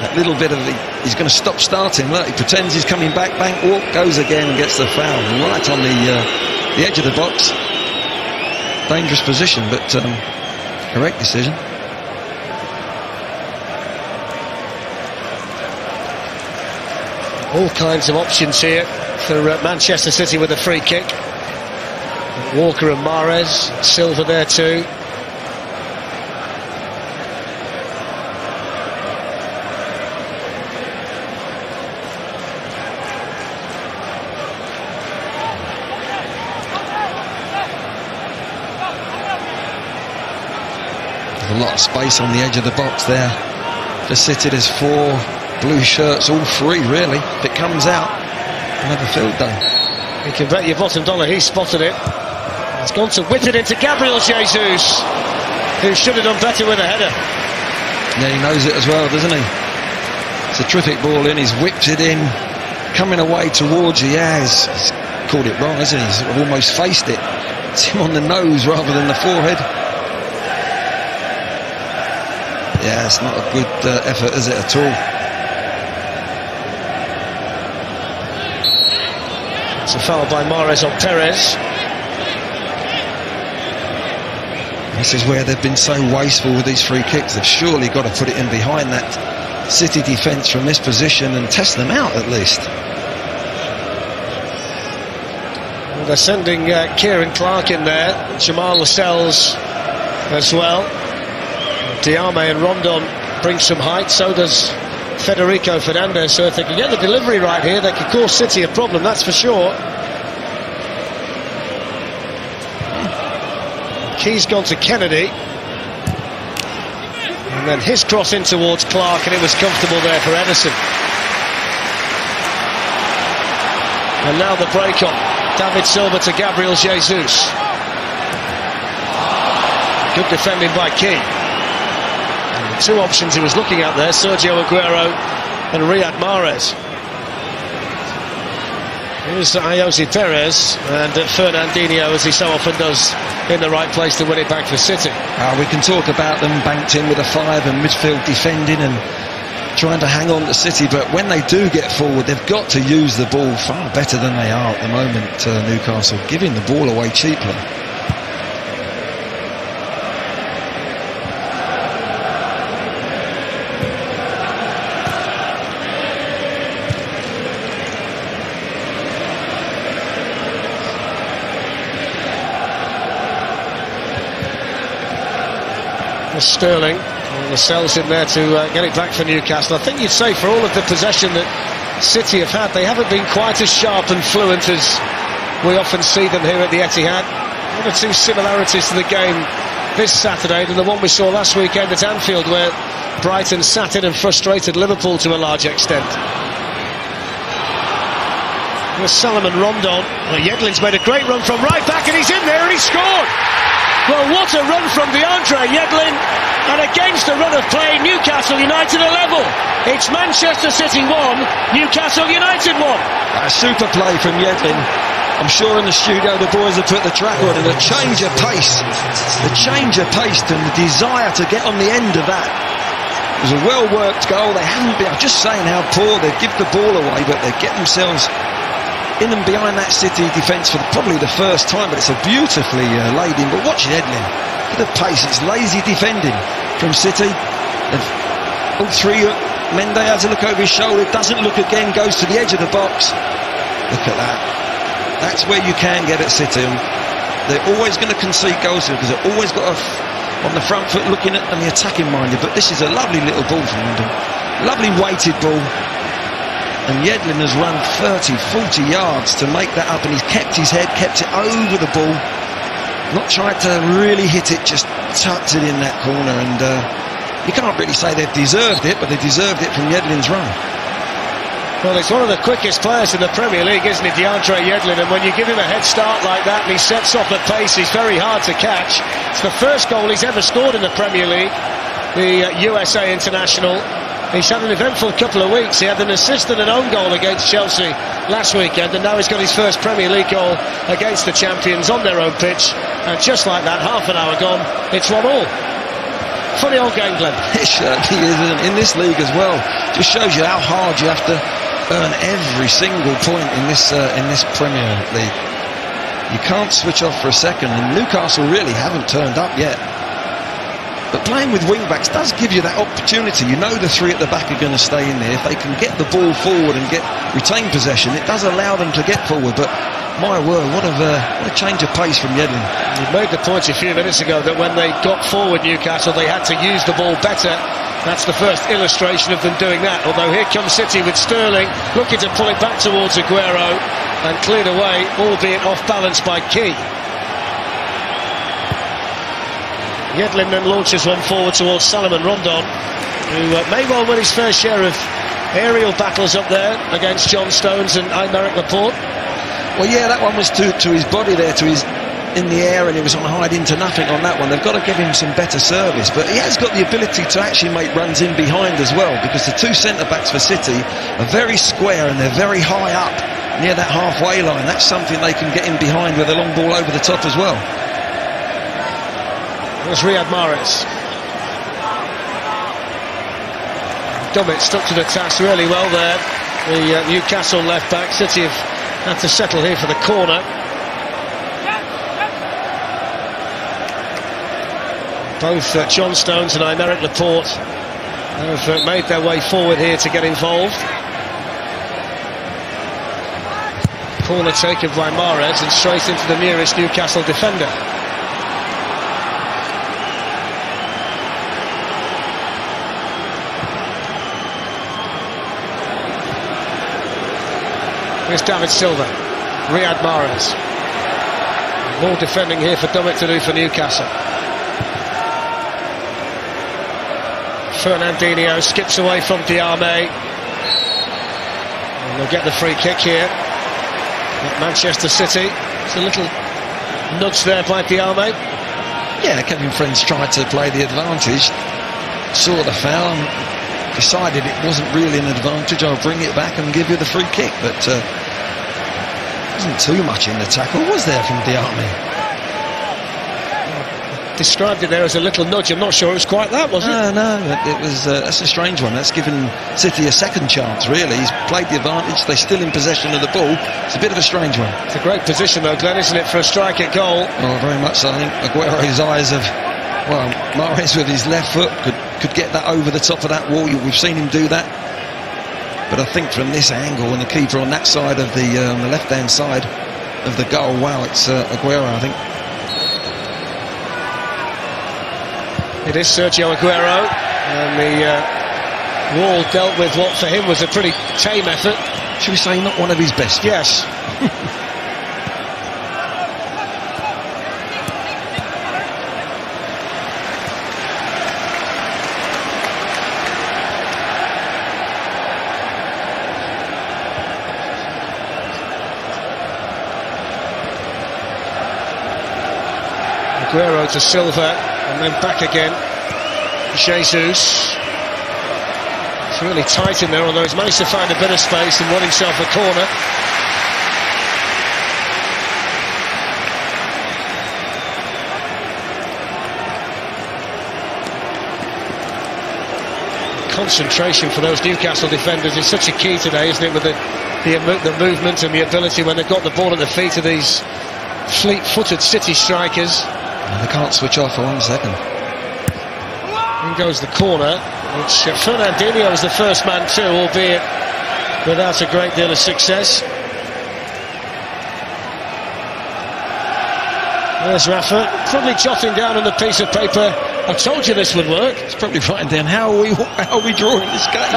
that little bit of he's going to stop starting. Look, he pretends he's coming back, bank walk, goes again and gets the foul right on the edge of the box. Dangerous position, but correct decision. All kinds of options here for Manchester City with a free kick. Walker and Mahrez, Silva there too. There's a lot of space on the edge of the box there. For City, there's 4 blue shirts, all 3 really. If it comes out, another field day. You can bet your bottom dollar he spotted it. It's gone to whip it into Gabriel Jesus, who should have done better with a header. Yeah, he knows it as well, doesn't he? It's a terrific ball in, he's whipped it in, coming away towards you. Yeah, he's called it wrong, hasn't he? He's almost faced it. It's him on the nose rather than the forehead. Yeah, it's not a good effort, is it, at all? It's a foul by Mahrez on Perez. This is where they've been so wasteful with these free kicks. They've surely got to put it in behind that City defence from this position and test them out at least. Well, they're sending Kieran Clark in there, Jamal Lascelles as well. Diame and Rondon bring some height, so does Federico Fernandez. So if they can get the delivery right here, they could cause City a problem, that's for sure. Key's gone to Kennedy. And then his cross in towards Clark, and it was comfortable there for Ederson. And now the break on. David Silva to Gabriel Jesus. Good defending by Key. And the 2 options he was looking at there, Sergio Aguero and Riyad Mahrez. Here's Ayoze Perez, and Fernandinho, as he so often does, in the right place to win it back for City. We can talk about them banked in with a 5 and midfield defending and trying to hang on to City, but when they do get forward, they've got to use the ball far better than they are at the moment, Newcastle, giving the ball away cheaply. Sterling, the cells in there to get it back for Newcastle. I think you'd say for all of the possession that City have had, they haven't been quite as sharp and fluent as we often see them here at the Etihad. One or 2 similarities to the game this Saturday than the one we saw last weekend at Anfield, where Brighton sat in and frustrated Liverpool to a large extent. Here's Salomon Rondon. Well, Yedlin's made a great run from right back, and he's in there and he scored. Well, what a run from DeAndre Yedlin, and against the run of play, Newcastle United are level. It's Manchester City 1, Newcastle United 1. A super play from Yedlin. I'm sure in the studio the boys have put the tracker on, and the change of pace and the desire to get on the end of that. It was a well-worked goal. They haven't been, I'm just saying how poor they give the ball away, but they get themselves in and behind that City defence for probably the first time, but it's a beautifully laid in. But watch Yedlin, look at the pace, it's lazy defending from City. All 3, Mendy has a look over his shoulder, doesn't look again, goes to the edge of the box. Look at that. That's where you can get at City. And they're always going to concede goals because they've always got on the front foot looking at the attacking minded. But this is a lovely little ball from London, lovely weighted ball. And Yedlin has run 30, 40 yards to make that up, and he's kept his head, kept it over the ball, not tried to really hit it, just tucked it in that corner. And you can't really say they've deserved it, but they deserved it from Yedlin's run. Well, he's one of the quickest players in the Premier League, isn't he, DeAndre Yedlin? And when you give him a head start like that and he sets off at pace, he's very hard to catch. It's the first goal he's ever scored in the Premier League, the USA international. He's had an eventful couple of weeks. He had an assist and an own goal against Chelsea last weekend, and now he's got his first Premier League goal against the champions on their own pitch. And just like that, half an hour gone, it's 1-all. Funny old game, Glenn. It certainly is, and in this league as well. Just shows you how hard you have to earn every single point in this Premier League. You can't switch off for a second, and Newcastle really haven't turned up yet. But playing with wing-backs does give you that opportunity. You know the three at the back are going to stay in there. If they can get the ball forward and retain possession, it does allow them to get forward. But my word, what a change of pace from Yedlin. You made the point a few minutes ago that when they got forward, Newcastle, they had to use the ball better. That's the first illustration of them doing that. Although here comes City with Sterling, looking to pull it back towards Aguero, and cleared away, albeit off balance by Key. Yedlin then launches one forward towards Salomon Rondon, who may well win his fair share of aerial battles up there against John Stones and Aymeric Laporte. Well, yeah, that one was to his body there, in the air, and it was on hide into nothing on that one. They've got to give him some better service, but he has got the ability to actually make runs in behind as well, because the two centre-backs for City are very square and they're very high up near that halfway line. That's something they can get in behind with a long ball over the top as well. There's Riyad Mahrez. Dummett stuck to the task really well there. The Newcastle left-back. City have had to settle here for the corner. Both John Stones and Aymeric Laporte have made their way forward here to get involved. Corner taken by Mahrez and straight into the nearest Newcastle defender. Here's David Silva, Riyad Mahrez. More defending here for Dummett to do for Newcastle. Fernandinho skips away from Diame. And they'll get the free kick here at Manchester City. It's a little nudge there by Diame. Yeah, Kevin Friends tried to play the advantage, saw the foul and decided it wasn't really an advantage. I'll bring it back and give you the free kick, but wasn't too much in the tackle, was there, from Diame? Described it there as a little nudge. I'm not sure it was quite that, was it? No, it was. That's a strange one. That's given City a second chance, really. He's played the advantage. They're still in possession of the ball. It's a bit of a strange one. It's a great position, though, Glenn, isn't it, for a strike at goal? Oh, very much so. I think Aguero's eyes have... Well, Mahrez with his left foot could get that over the top of that wall. We've seen him do that. But I think from this angle, and the keeper on that side of the left-hand side of the goal, wow, it's Aguero, I think. It is Sergio Aguero, and the wall dealt with what for him was a pretty tame effort. Should we say not one of his best? Yes. Aguero to Silva, and then back again. Jesus. It's really tight in there, although he's managed to find a bit of space and won himself a corner. Concentration for those Newcastle defenders is such a key today, isn't it, with the movement and the ability when they've got the ball at the feet of these fleet-footed City strikers. They can't switch off for 1 second. In goes the corner, which Fernandinho was the first man to, albeit without a great deal of success. There's Rafa, probably jotting down on the piece of paper, I told you this would work. It's probably writing down, how are we drawing this game?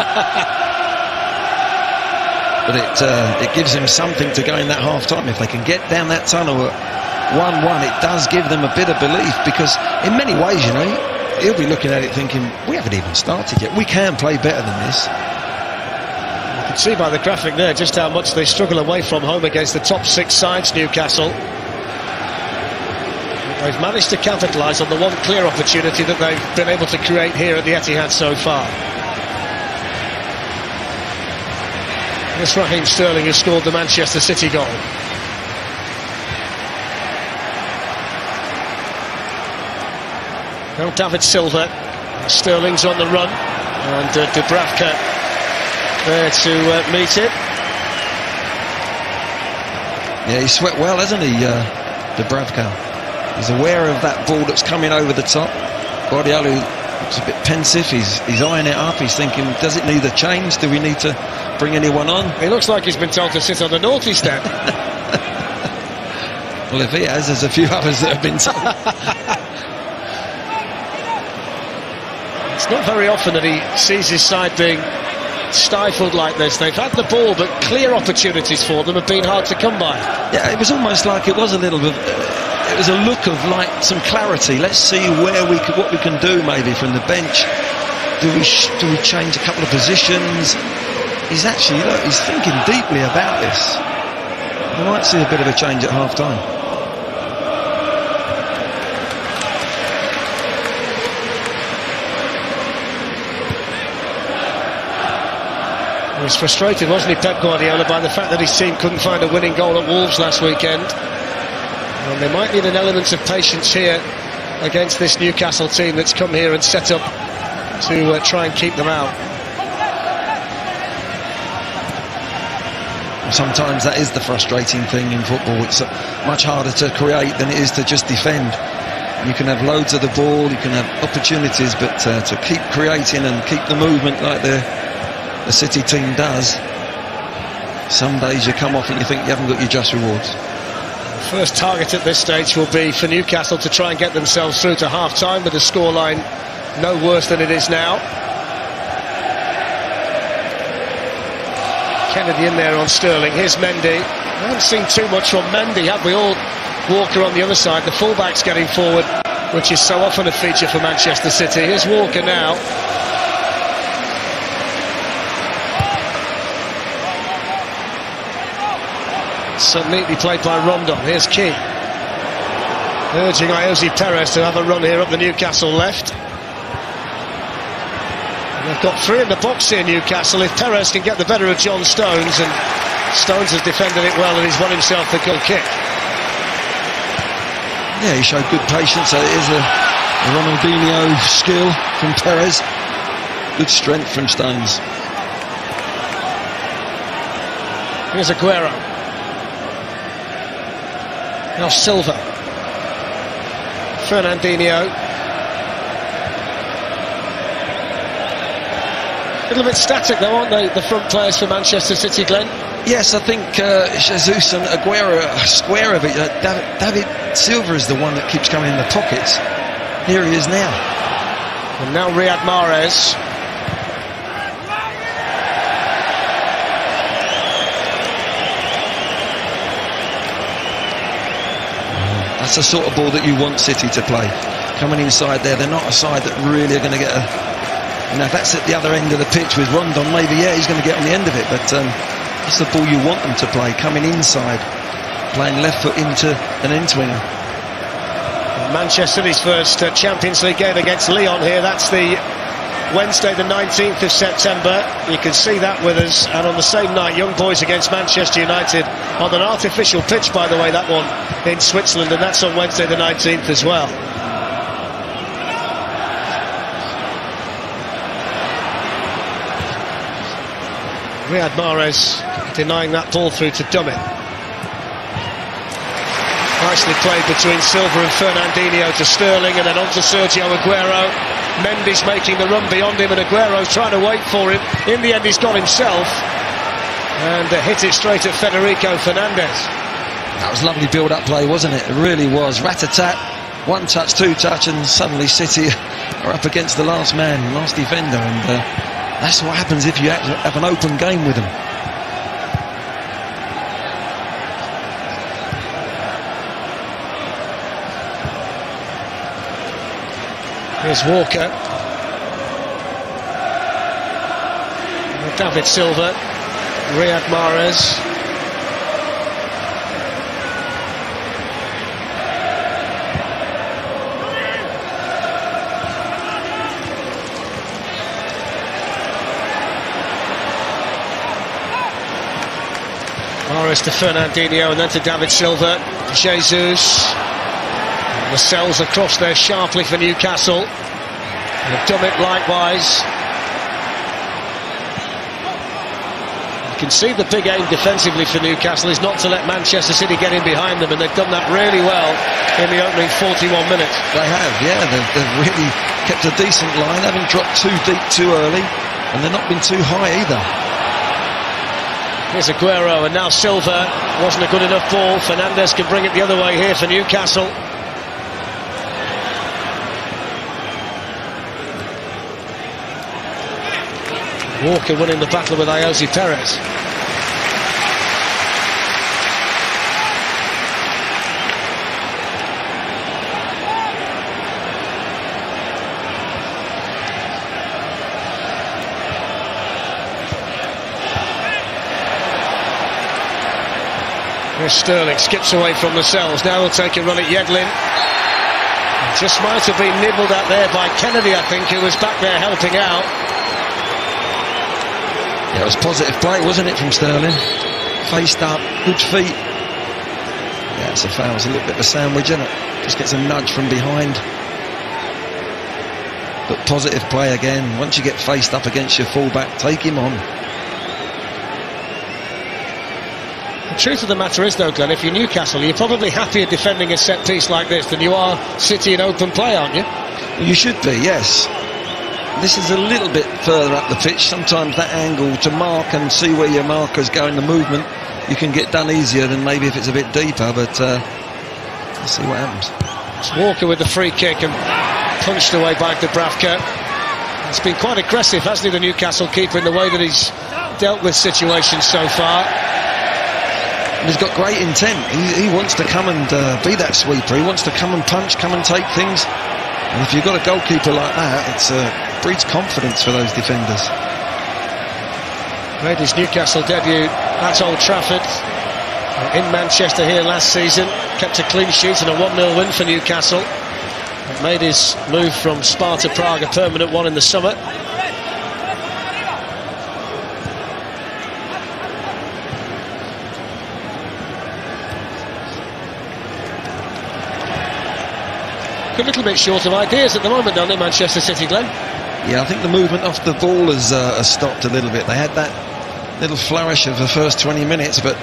But it gives him something to go in that half-time. If they can get down that tunnel at 1-1, it does give them a bit of belief, because in many ways, you know, he'll be looking at it thinking, we haven't even started yet. We can play better than this. can see by the graphic there just how much they struggle away from home against the top 6 sides, Newcastle. They've managed to capitalise on the one clear opportunity that they've been able to create here at the Etihad so far. It's Raheem Sterling who scored the Manchester City goal. Now David Silva. Sterling's on the run, and Dubravka there to meet him. Yeah, he swept well, hasn't he, Dubravka? He's aware of that ball that's coming over the top. Guardiola looks a bit pensive. He's eyeing it up. He's thinking, does it need a change? Do we need to bring anyone on? He looks like he's been told to sit on the naughty step. Well, if he has, there's a few others that have been told. It's not very often that he sees his side being stifled like this. They've had the ball, but clear opportunities for them have been hard to come by. Yeah, it was almost like it was a little bit... it was a look of like some clarity. Let's see what we can do maybe from the bench. Do we change a couple of positions? He's actually, look, he's thinking deeply about this. We might see a bit of a change at half-time. He was frustrated, wasn't he, Pep Guardiola, by the fact that his team couldn't find a winning goal at Wolves last weekend. And they might need an element of patience here against this Newcastle team that's come here and set up to try and keep them out. Sometimes that is the frustrating thing in football. It's much harder to create than it is to just defend. You can have loads of the ball, you can have opportunities, but to keep creating and keep the movement like the City team does, some days you come off and you think you haven't got your just rewards. First target at this stage will be for Newcastle to try and get themselves through to half-time with the scoreline no worse than it is now. Kennedy in there on Sterling. Here's Mendy. I haven't seen too much from Mendy, have we? All Walker on the other side. The fullback's getting forward, which is so often a feature for Manchester City. Here's Walker now. So neatly played by Rondon. Here's Key, urging Ayoze Perez to have a run here up the Newcastle left. And they've got 3 in the box here, Newcastle. If Perez can get the better of John Stones, and Stones has defended it well, and he's won himself the goal kick. Yeah, he showed good patience. So it is a Ronaldinho skill from Perez. Good strength from Stones. Here's Aguero. Now Silva. Fernandinho. A little bit static though, aren't they, the front players for Manchester City, Glenn? Yes, I think Jesus and Aguero are square of it. David Silva is the one that keeps coming in the pockets. Here he is now. And now Riyad Mahrez. That's the sort of ball that you want City to play. Coming inside there, they're not a side that really are going to get a... You know, if that's at the other end of the pitch with Rondon, maybe, yeah, he's going to get on the end of it. But that's the ball you want them to play, coming inside, playing left foot into an end-winger. Manchester City's first Champions League game against Lyon here. That's the Wednesday the 19th of September. You can see that with us. And on the same night, Young Boys against Manchester United on an artificial pitch, by the way, that one in Switzerland, and that's on Wednesday the 19th as well. Riyad Mahrez denying that ball through to Dummett. Nicely played between Silva and Fernandinho to Sterling, and then on to Sergio Aguero. Mendy's making the run beyond him, and Aguero's trying to wait for him. In the end, he's got himself, and hit it straight at Federico Fernandez. That was lovely build-up play, wasn't it? It really was. Rat-a-tat, one touch, two touch, and suddenly City are up against the last man, last defender, and that's what happens if you have an open game with them. Here's Walker. David Silva. Riyad Mahrez. Mahrez to Fernandinho and then to David Silva. Jesus. Lascelles across there sharply for Newcastle. They've done it likewise. You can see the big aim defensively for Newcastle is not to let Manchester City get in behind them, and they've done that really well in the opening 41 minutes. They have, yeah. They've really kept a decent line, haven't dropped too deep too early, and they've not been too high either. Here's Aguero, and now Silva. Wasn't a good enough ball. Fernandes can bring it the other way here for Newcastle. Walker winning the battle with Ayoze Perez. Here's Sterling, skips away from Lascelles. Now he'll take a run at Yedlin. Just might have been nibbled at there by Kennedy, I think, who was back there helping out. Yeah, it was positive play, wasn't it, from Sterling? Faced up, good feet. Yeah, it's a foul. It's a little bit of a sandwich, isn't it? Just gets a nudge from behind. But positive play again. Once you get faced up against your fullback, take him on. The truth of the matter is, though, Glenn, if you're Newcastle, you're probably happier defending a set piece like this than you are City in open play, aren't you? You should be, yes. This is a little bit further up the pitch. Sometimes that angle to mark and see where your markers go in the movement, you can get done easier than maybe if it's a bit deeper, but let's see what happens. It's Walker with the free kick and punched away by Dubravka. It's been quite aggressive, hasn't he, the Newcastle keeper, in the way that he's dealt with situations so far. And he's got great intent. He wants to come and be that sweeper. He wants to come and punch, come and take things. And if you've got a goalkeeper like that, it breeds confidence for those defenders. Made his Newcastle debut at Old Trafford in Manchester here last season. Kept a clean sheet and a 1-0 win for Newcastle. Made his move from Sparta Prague a permanent one in the summer. A little bit short of ideas at the moment, don't they, Manchester City, Glenn? Yeah, I think the movement off the ball has stopped a little bit. They had that little flourish of the first 20 minutes, but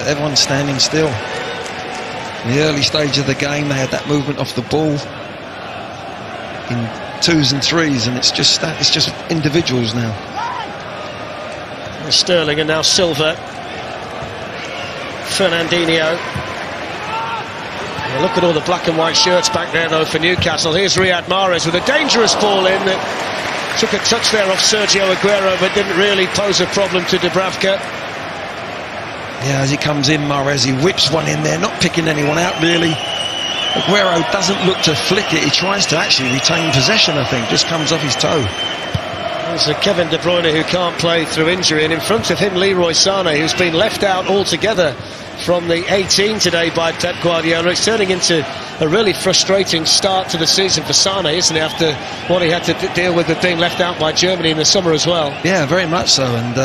everyone's standing still. In the early stage of the game, they had that movement off the ball in 2s and 3s, and it's just individuals now. There's Sterling and now Silva. Fernandinho. Look at all the black and white shirts back there, though, for Newcastle. Here's Riyad Mahrez with a dangerous ball in that took a touch there off Sergio Aguero, but didn't really pose a problem to Dubravka. Yeah, as he comes in, Mahrez, he whips one in there, not picking anyone out, really. Aguero doesn't look to flick it. He tries to actually retain possession, I think. Just comes off his toe. There's Kevin De Bruyne, who can't play through injury, and in front of him, Leroy Sané, who's been left out altogether from the 18 today by Pep Guardiola. It's turning into a really frustrating start to the season for Sané, isn't it, after what he had to deal with being left out by Germany in the summer as well. Yeah, very much so. And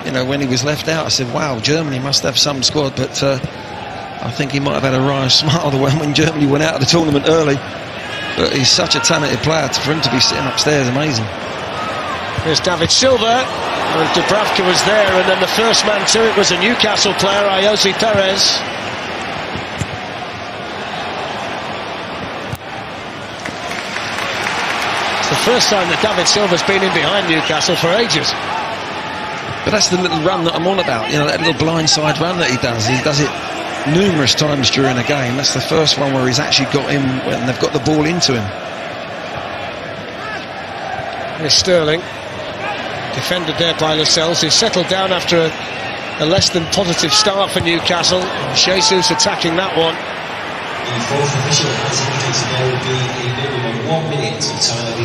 you know, when he was left out, I said, wow, Germany must have some squad, but I think he might have had a wry smile when Germany went out of the tournament early. But he's such a talented player. For him to be sitting upstairs, amazing. There's David Silva, and Dubravka was there, and then the first man to it was a Newcastle player, Ayoze Perez. It's the first time that David Silva's been in behind Newcastle for ages. But that's the little run that I'm on about, you know, that little blindside run that he does. He does it numerous times during a game. That's the first one where he's actually got him when they've got the ball into him. Here's Sterling. Defended there by Lascelles, who settled down after a less than positive start for Newcastle. Jesus attacking that one. The fourth official has indicated there will be a minimum of 1 minute of time.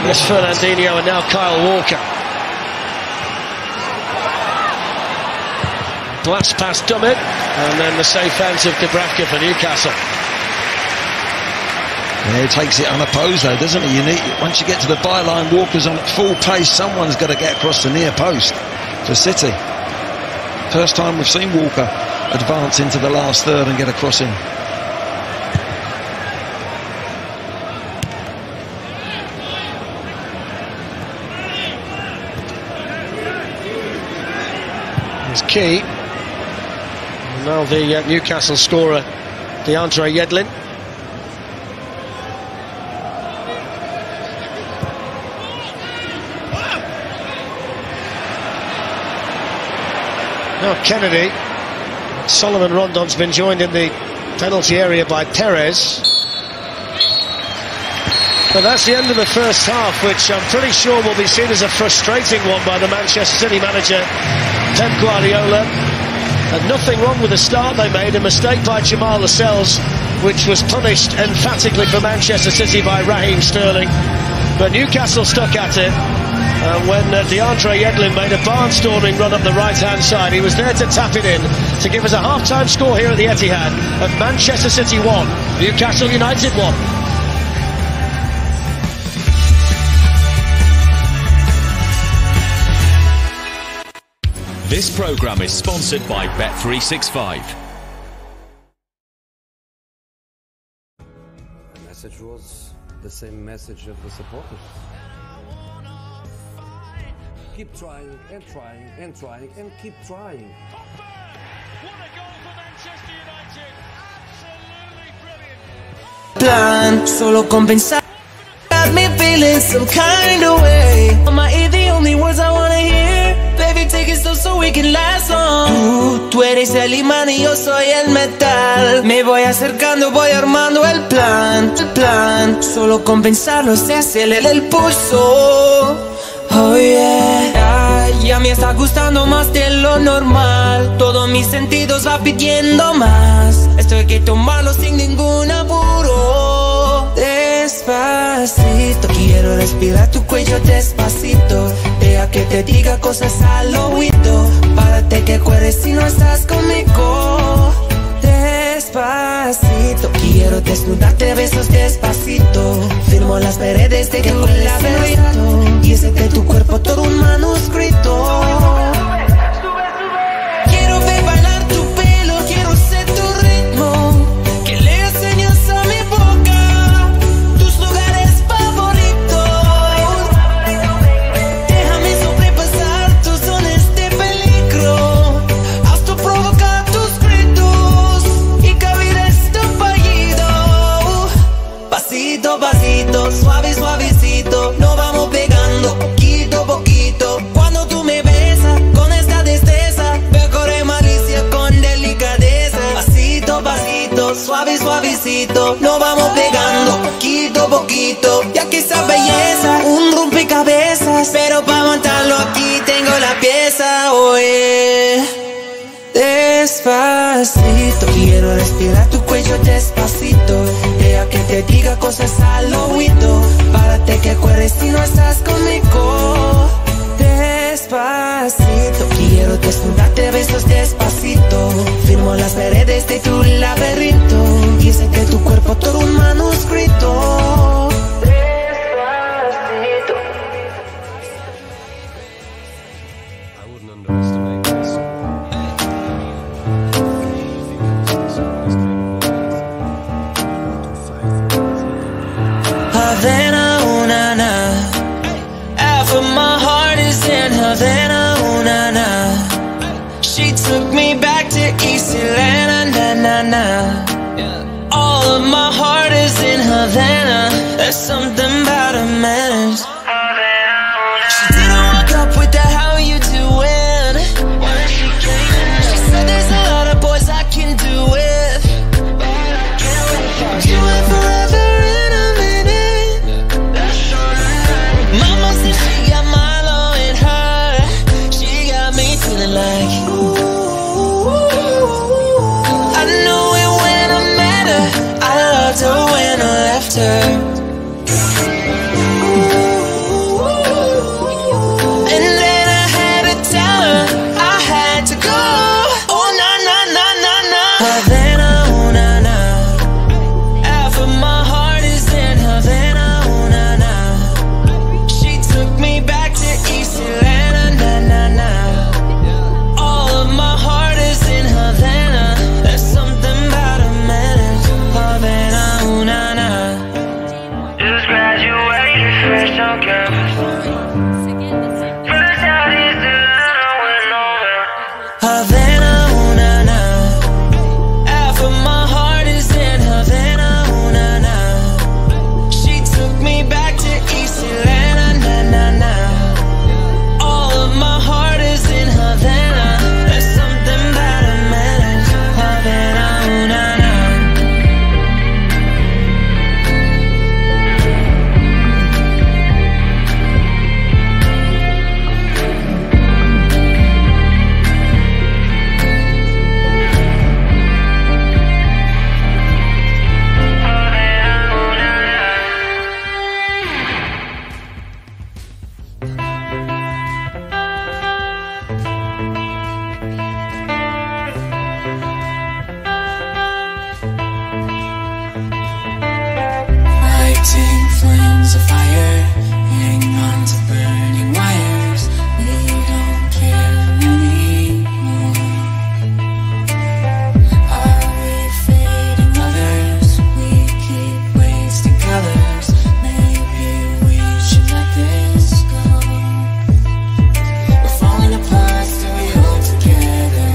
Yes, Fernandinho and now Kyle Walker. blast past Dummett, and then the safe hands of Dubravka for Newcastle. Yeah, he takes it unopposed though, doesn't he? Once you get to the byline, Walker's on at full pace. Someone's got to get across the near post for City. First time we've seen Walker advance into the last third and get a crossing. It's key. And now the Newcastle scorer, DeAndre Yedlin. Now Kennedy. Solomon Rondon's been joined in the penalty area by Perez. But that's the end of the first half, which I'm pretty sure will be seen as a frustrating one by the Manchester City manager, Pep Guardiola. And nothing wrong with the start they made, a mistake by Jamal Lascelles, which was punished emphatically for Manchester City by Raheem Sterling. But Newcastle stuck at it. And when DeAndre Yedlin made a barnstorming run up the right-hand side, he was there to tap it in to give us a half-time score here at the Etihad of Manchester City 1, Newcastle United 1. This programme is sponsored by Bet365. The message was the same message of the supporters. Keep trying and trying and trying and keep trying. What a goal for Manchester United! Absolutely brilliant. Plan, solo con pensar. Got me feeling some kind of way. Am I the only words I wanna hear? Baby, take it slow so we can last long. Tú eres el imán y yo soy el metal. Me voy acercando, voy armando el plan. Solo con pensarlo se acelera el pulso. Oh yeah, ya me está gustando más de lo normal. Todos mis sentidos va pidiendo más. Esto hay que tomarlo sin ningún apuro. Despacito, quiero respirar tu cuello despacito. Deja que te diga cosas al oído. Párate que acuerdes si no estás conmigo. Despacito, quiero desnudarte a besos despacito. Firmo las paredes de tu laberinto y ese de tu cuerpo todo un manuscrito. Quiero ver bailar tu pelo, quiero ser tu ritmo. Que le enseñas a mi boca tus lugares favoritos. Déjame sobrepasar tus zonas de peligro. Hasta provocar tus gritos y cabir este fallido. Pasito, pasito, suave, suavecito. Nos vamos pegando poquito, poquito. Cuando tú me besas con esta destreza, veo correr malicia con delicadeza. Pasito, pasito, suave, suavecito. Nos vamos pegando poquito, poquito. Ya que esa belleza, un rompecabezas. Pero para montarlo aquí tengo la pieza, oye. Despacito, quiero respirar tu cuello despacito. Deja que te diga cosas al oído. Párate que acuerdes si no estás conmigo. Despacito, quiero desnudarte a besos despacito. Firmo las paredes de tu laberinto y ese de tu cuerpo todo un manuscrito. Despacito. I wouldn't underestimate this. Havana, una na. Half of my heart is in Havana, una na. She took me back to East Atlanta, na na na. All of my heart is in Havana. There's something about her manners. She didn't walk up with the how you doing. She said there's a lot of boys I can do with. Do it forever in a minute. Mama said she got Milo in her. She got me feeling like I knew it when I met her. I loved her when I left her. And then I had to tell her I had to go. a fire, hang on to burning wires. We don't care anymore. Are we fading lovers? We keep wasting colors. Maybe we should let this go. We're falling apart, still we hold together.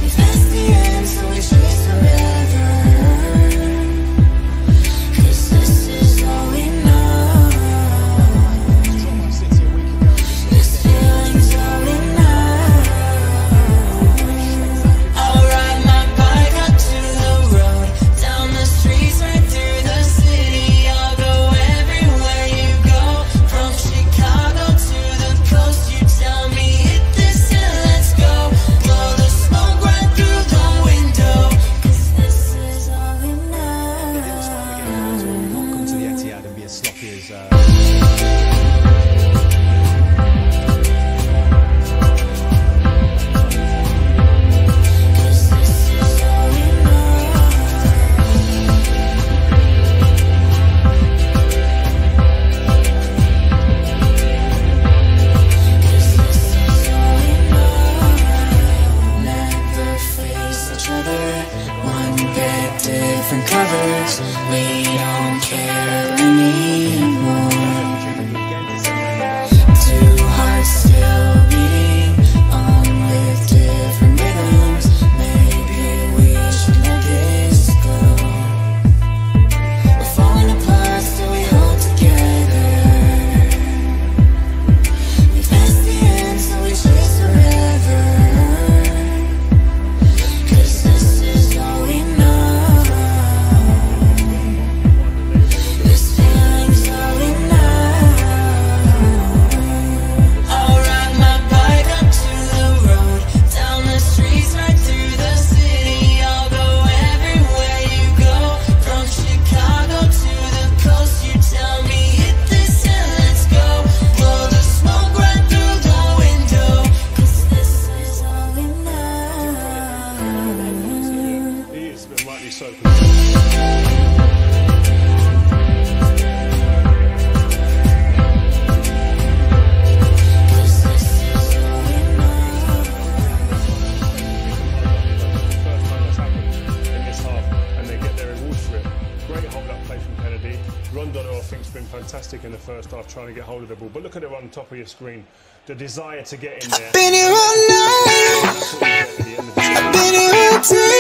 We've passed the end, so we chase forever. 'Cause this is all we know. This feeling's all we know. I'll ride my bike up to the road, down the streets, right through the city. I'll go everywhere you go, from Chicago to the coast. You tell me hit this and let's go. Blow the smoke right through the window. 'Cause this is all we know. Welcome to the Etihad and be as sloppy as Never face each other, one bed, different covers. We don't care anymore. Two hearts still beating on with different rhythms. Maybe we should let this go. We're falling apart, still we hold together. We've passed the end, so we chase forever. 'Cause this is all we know. This feeling's all we know. I'll ride my bike up to the road, down the streets, right through the city. I'll go everywhere you go, from Chicago to the coast. You tell me hit this and let's go. Blow the smoke right through the window. 'Cause this is all we know. he is, and rightly so. First time that's happened in this half, and they get their rewards for it. Great hold-up play from Kennedy. Rondon, I think, has been fantastic in the first half, trying to get hold of the ball. But look at it on top of your screen. The desire to get in there. Been here all night, That's what you get at the end of the day. been here all day.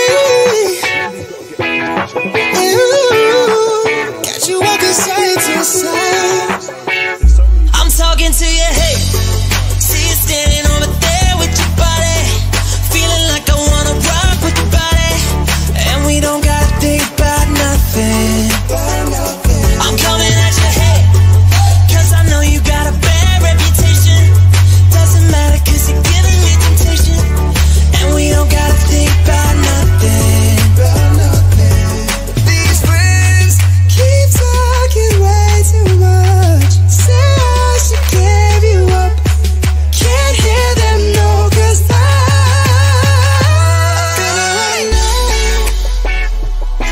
Got you walking side to side. I'm talking to you, hey. See you standing over there with your body, feeling like I wanna rock with your body, and we don't gotta think about nothing. I'm coming at you, hey, 'cause I know you got a bad reputation. Doesn't matter 'cause you're giving me temptation, and we don't gotta think about nothing. These friends keep talking way too much. Say I should give you up. Can't hear them, no, 'cause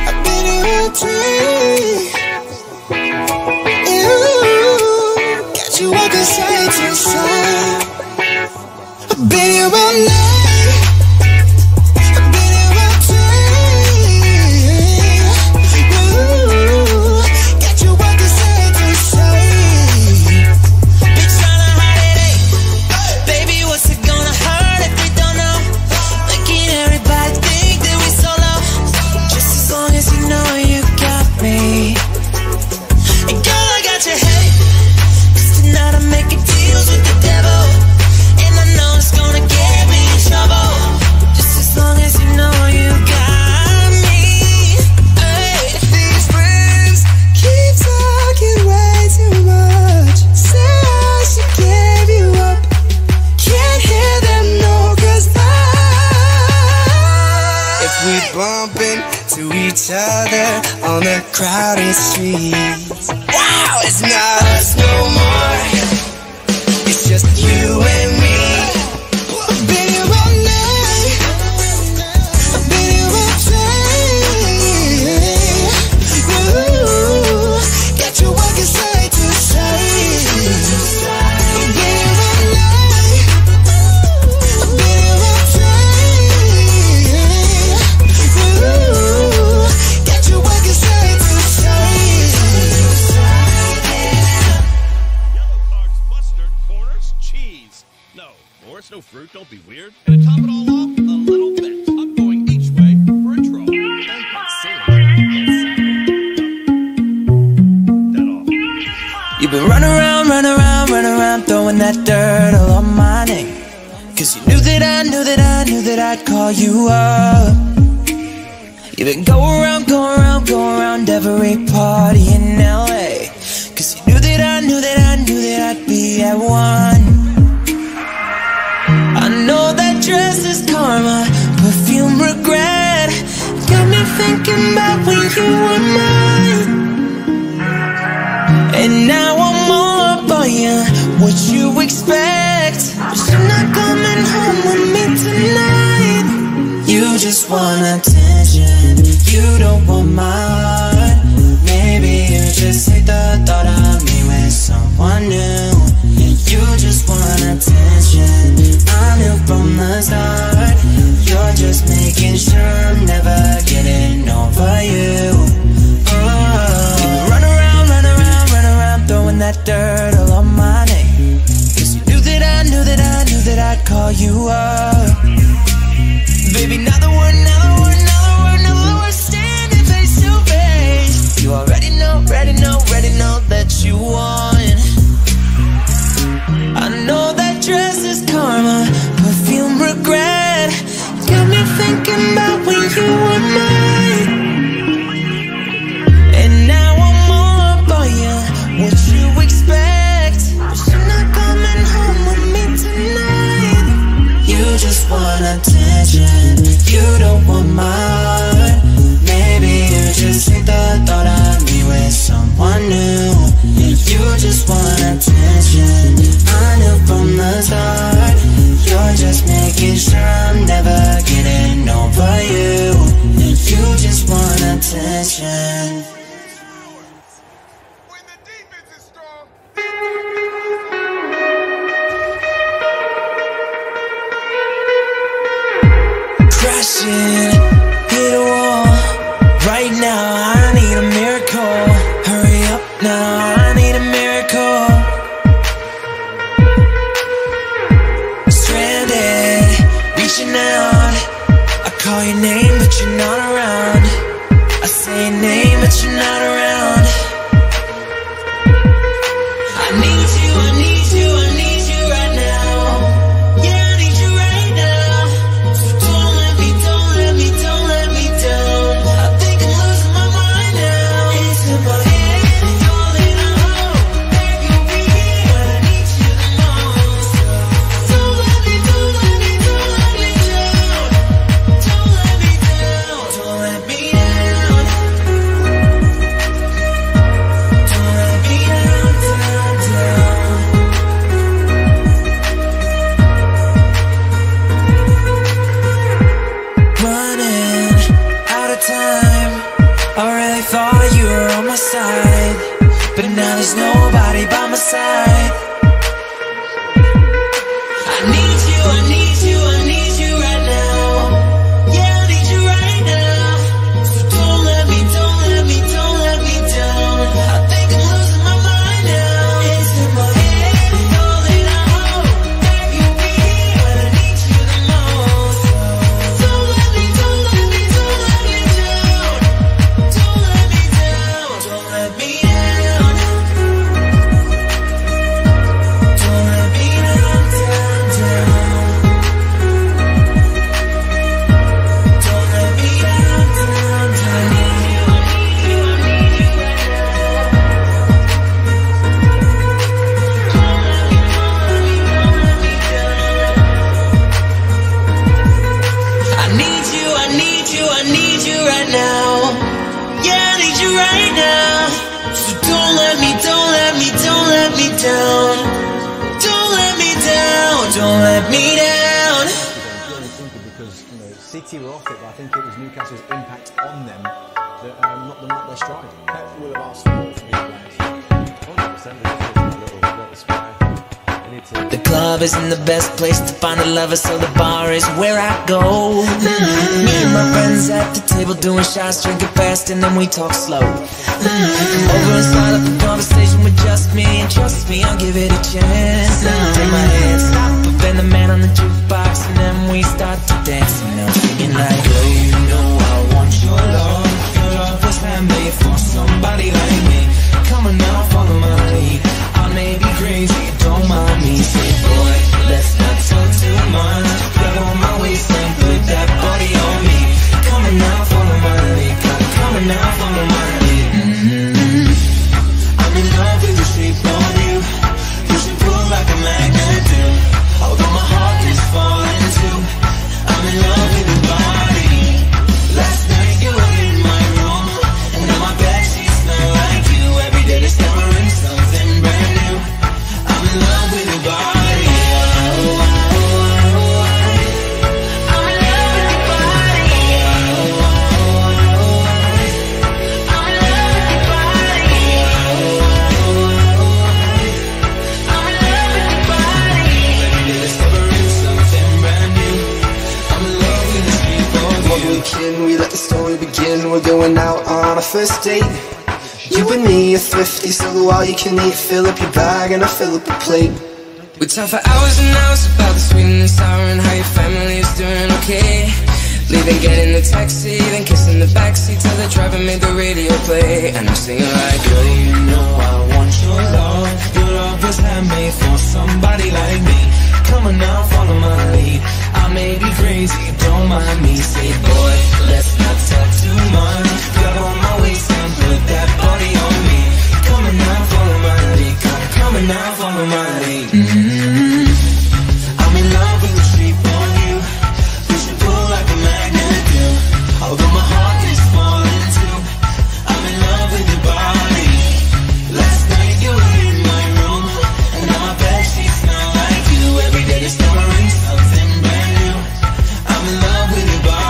I've been here all day. Got you walking side to side. I've been here all night. I've been here all day. Got you walking side to side. Been tryna hide it, ain't. Baby, what's it gonna hurt if we don't know? Making everybody think that we solo. Just as long as you know you got me. And girl, I got your head. 'Cause tonight I'm making deals with the devil, and I know it's gonna get me in trouble. Just as long as you know you got me. Hey. These friends keep talking way too much. Say I should give you up. Can't hear them, no, 'cause if we bump into each other on the crowded streets, wow, it's not us no more. It's just you and me. I've been here all night. I've been here all day. Ooh. Don't be weird. And to top it all off, a little bit. I'm going each way for a troll. You've been running around, throwing that dirt all on my name. Cause you knew that I'd call you up. You've been going around every party in LA. Cause you knew that I'd be at one. I know that dress is karma, perfume regret. Got me thinking about when you were mine. And now I'm all up on you, what you expect? But you're not coming home with me tonight. You just want attention, you don't want my heart. Maybe you just hate the thought of me with someone new. You just want attention, I knew from the start. You're just making sure I'm never getting over you. You run around, throwing that dirt all on my name. Cause you knew that I'd call you up. Baby, now the word standing face to face. You already know that you won. I know that dress is karma, perfume regret. Got me thinking about when you were mine. And now I'm all up on you, what you expect? But you're not coming home with me tonight. You just want attention, you don't want my heart. Maybe you just hate the thought of me with someone new. You just want attention, I knew from the start. You're just making sure I'm never getting over you. You just want attention. Crashing, hit a wall. Right now I need a miracle. Hurry up now, I need a miracle. Stranded, reaching out. I call your name but you're not around. I say your name but you're not around. I need you right now. Yeah, I need you right now. So don't let me down. I think I'm losing my mind now. It's in my head, falling out. There you'll be here when I need you the most. Don't let me down. Don't let me down. Running out of time. I really thought you were on my side, but now there's nobody by my side. I need you right now. Yeah, I need you right now. So don't let me down. I think I'm losing my mind now. It's in my head, falling out. There you'll be here when I need you the most. Don't let me down. Don't let me down. Don't let me down. Don't let me down. Don't let me down. I need you right now. Yeah, I need you right now. So don't let me down. Don't let me down. Don't let me down. Because City were off it, but I think it was Newcastle's impact on them that knocked them up their stride. Pep will have asked for more from his players. 100%. The club isn't the best place to find a lover, so the bar is where I go. Me and my friends at the table doing shots, drinking fast, and then we talk slow. Over and start up a conversation with just me, and trust me, I'll give it a chance. Take my hand, stop. been the man on the jukebox, and then we start to dance. And I'm singing like, girl, you know I want your love. Your love was handmade for somebody like me. Come on now, follow my lead. I may be crazy, don't mind me. Say, boy, let's not talk too much. Grab on my waist and put that body on me. Come on now, follow my lead. Come on now, follow my lead. I'm in love with the shape of you. You should pull like a magnet do. Although my heart is falling too. I'm in love with your body. Last night you were in my room, and now my bed sheets smell like you. Every day discovering something brand new. I'm in love with your body. We let the story begin. We're going out on a first date. You and me are thrifty, so go all you can eat. Fill up your bag and I fill up the plate. We talk for hours and hours about the sweet and the sour and how your family is doing okay. Leaving, getting the taxi, then kissing the backseat till the driver made the radio play. And I'm singing like, girl, you know I want your love. Your love was handmade for somebody like me. Come on now, follow my lead. I may be crazy, don't mind me. Say, boy, let's not talk too much. Grab on my waist and put that body on me. Come on now, follow my lead. Come on now, follow my lead. I'm in love with the shape of you. You should pull like a magnet do. Although my heart is falling too. I'm in love with your body. Last night you were in my room, and now my bed sheets smell like you. Every day discovering something brand new. I'm in love with your body.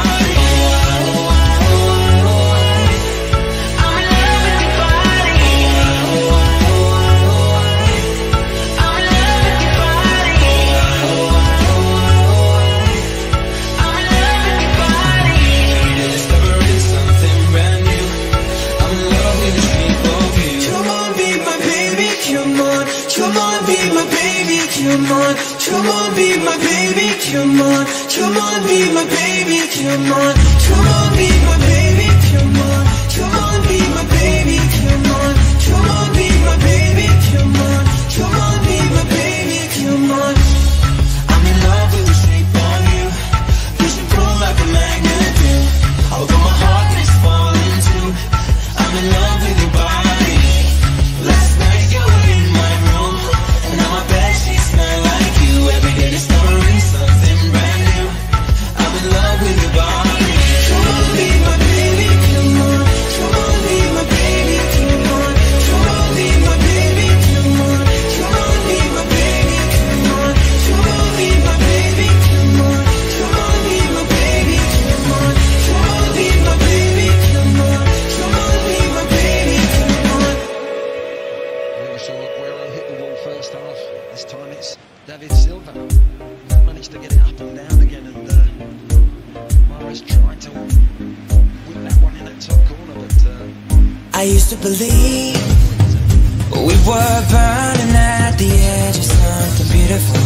Come on, be my baby, come on. Come on, be my baby, come on. Come on, be my baby, come on. Come on, be my baby, come on. Come on, be my baby, come on. Come on, be my baby, come on. I'm in love with the shape of you. You should pull like a magnet do. Although my heart is falling too. I'm in love with your body. Last night you were in my room, and now my bed sheets smell like you. Every day discovering something brand new. I'm in love with your body. Come on, be my baby, come on. Come on, be my baby, come on. Come on, be my baby, come on. Come on, be my baby, come on. Come on, be my baby, come on. Come on, be my baby, come on. Come on, be my baby, come on. Come on, be my baby, come on. We saw Aguero hit the wall first half. This time it's David Silva. Managed to get it up and down again, and Mahrez tried to whip that one in that top corner, but I used to believe we were burning at the edge of something beautiful.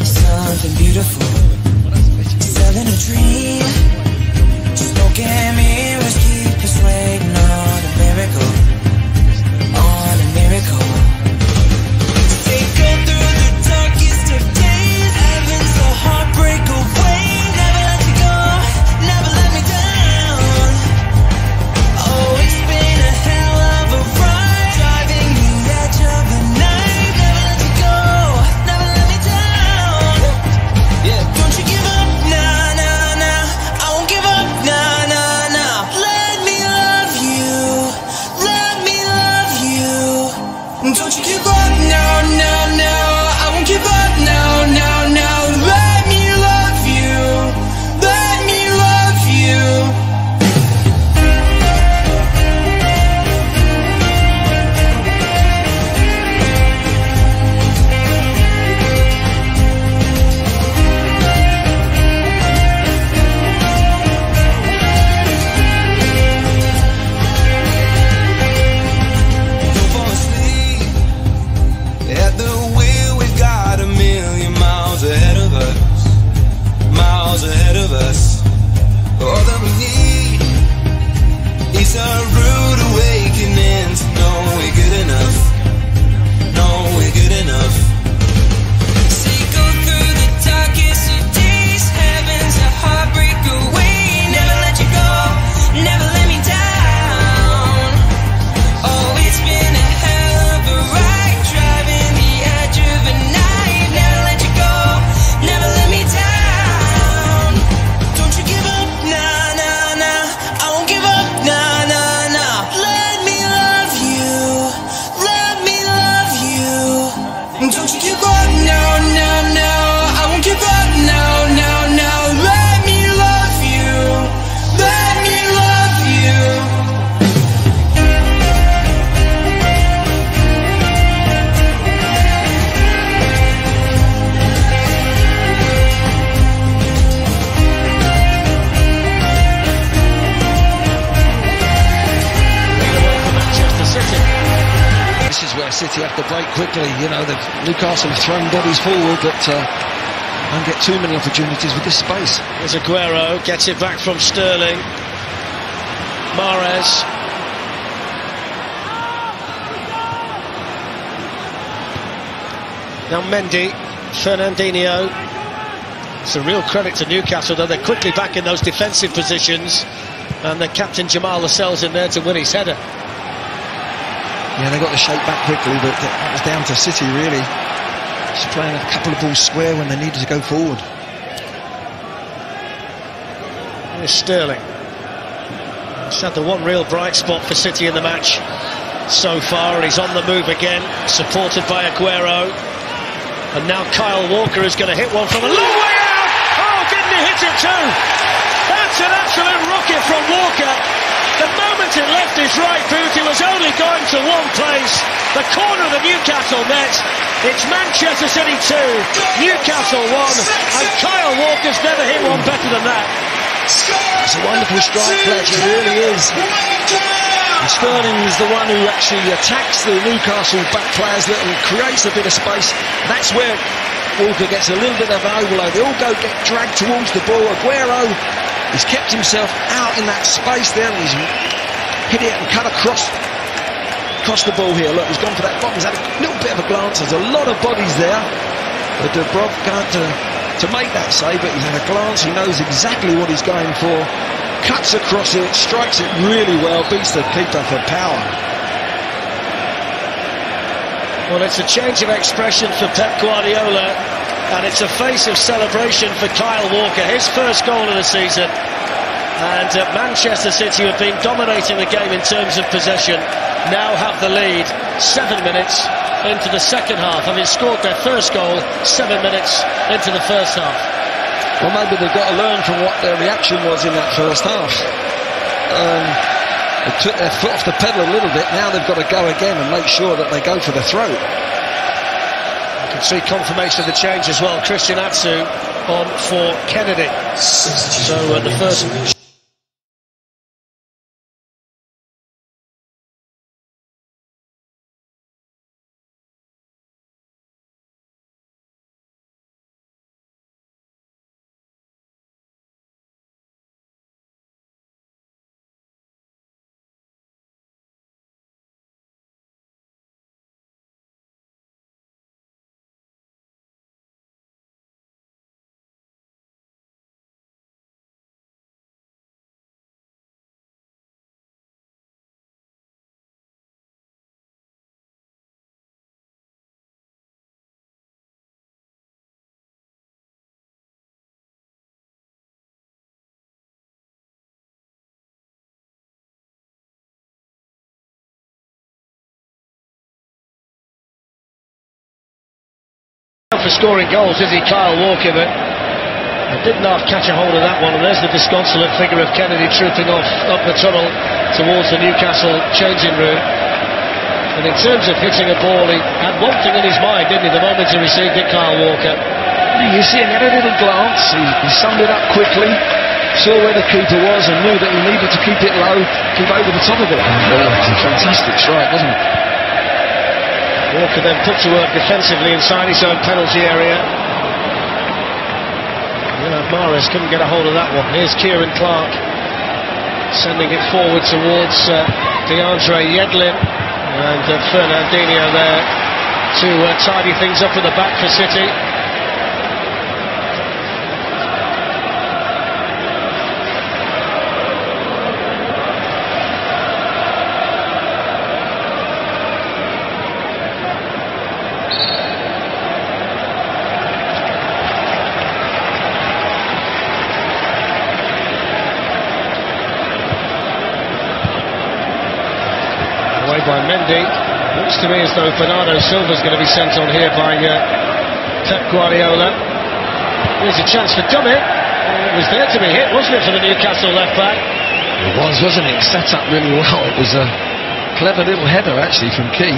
Something beautiful. Selling a dream. Smoke and mirrors keep us waiting on a miracle. On a miracle. Say go through the darkest of days. Heaven's a heartbreak away. Never let you go. Never let me down. Oh, it's been a hell of a ride. Driving the edge of the night. Never let you go. Never let me down. Yeah. Don't you give up, nah, nah, nah. I It's a rude awakening to know we're good enough. No, we're good enough. Say go through the darkest of days. Heaven's a heartbreak away. Never let you go, never let me down. Oh, it's been a hell of a ride, driving the edge of a night. Never let you go, never let me down. Don't you give up, nah, nah, nah. I won't give up, nah, nah, nah. Let me love you, let me love you. Don't you give up, no, no, no. I won't give up, no, no, no. Let me love you, let me love you. Manchester City. This is where City have to break quickly. You know, Newcastle have thrown bodies forward, but don't get too many opportunities with this space. There's Aguero, gets it back from Sterling. Mahrez. Now Mendy, Fernandinho. It's a real credit to Newcastle, though they're quickly back in those defensive positions. And the captain Jamal Lascelles in there to win his header. Yeah, they got the shape back quickly, but that was down to City, really. Just playing a couple of balls square when they needed to go forward. Here's Sterling. He's had the one real bright spot for City in the match so far, and he's on the move again, supported by Aguero. And now Kyle Walker is going to hit one from a long way out! Oh, didn't he hit it too? That's an absolute rocket from Walker. The moment it left his right boot, it was only going to one place. The corner of the Newcastle net. It's Manchester City 2, Newcastle 1, and Kyle Walker's never hit one better than that. It's a wonderful strike, Fletcher, it really is. And Sterling is the one who actually attacks the Newcastle back players and creates a bit of space. That's where Walker gets a little bit of an overload. They all get dragged towards the ball. Aguero has kept himself out in that space there, and he's hit it and cut across the ball here. Look, he's gone for that bottom. He's had a little bit of a glance. There's a lot of bodies there. But Dubrovka going to make that save, but he's had a glance. He knows exactly what he's going for. Cuts across it, strikes it really well, beats the keeper for power. Well, it's a change of expression for Pep Guardiola, and it's a face of celebration for Kyle Walker, his first goal of the season. And Manchester City, who have been dominating the game in terms of possession, now have the lead 7 minutes into the second half, having scored their first goal 7 minutes into the first half. Well, maybe they've got to learn from what their reaction was in that first half. They took their foot off the pedal a little bit. Now they've got to go again and make sure that they go for the throat. You can see confirmation of the change as well. Christian Atsu on for Kennedy. So the first... For scoring goals, is he, Kyle Walker? But I didn't half catch a hold of that one, and there's the disconsolate figure of Kennedy trooping off up the tunnel towards the Newcastle changing room. And in terms of hitting a ball, he had one thing in his mind, didn't he, the moment he received it, Kyle Walker? You see him, had a little glance, he summed it up quickly, saw where the keeper was and knew that he needed to keep it low, keep over the top of it. It's a fantastic strike, wasn't it? Walker then put to work defensively inside his own penalty area. Mahrez couldn't get a hold of that one. Here's Kieran Clark. sending it forward towards DeAndre Yedlin, and Fernandinho there to tidy things up at the back for City. By Mendy. Looks to me as though Bernardo Silva's going to be sent on here by Pep Guardiola. Here's a chance for Dummett. It was there to be hit, wasn't it, for the Newcastle left back? It was, wasn't it? Set up really well. It was a clever little header actually from Key.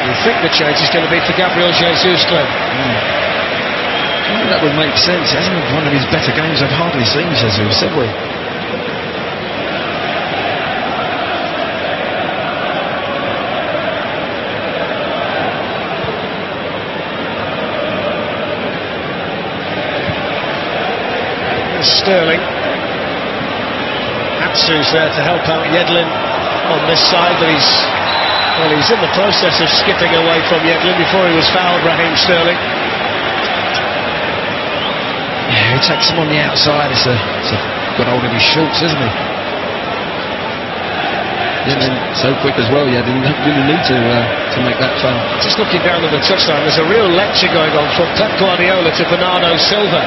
You think the change is going to be for Gabriel Jesus, Glenn? That would make sense. He hasn't had one of his better games. I've hardly seen Jesus, have we? Sterling. Atsu's there to help out Yedlin on this side, but he's in the process of skipping away from Yedlin before he was fouled, Raheem Sterling. Yeah, he takes him on the outside. It's got hold of his shorts, isn't he? Yeah, so quick as well. Yeah, didn't really need to make that foul. Just looking down at the touchline, there's a real lecture going on from Pep Guardiola to Bernardo Silva.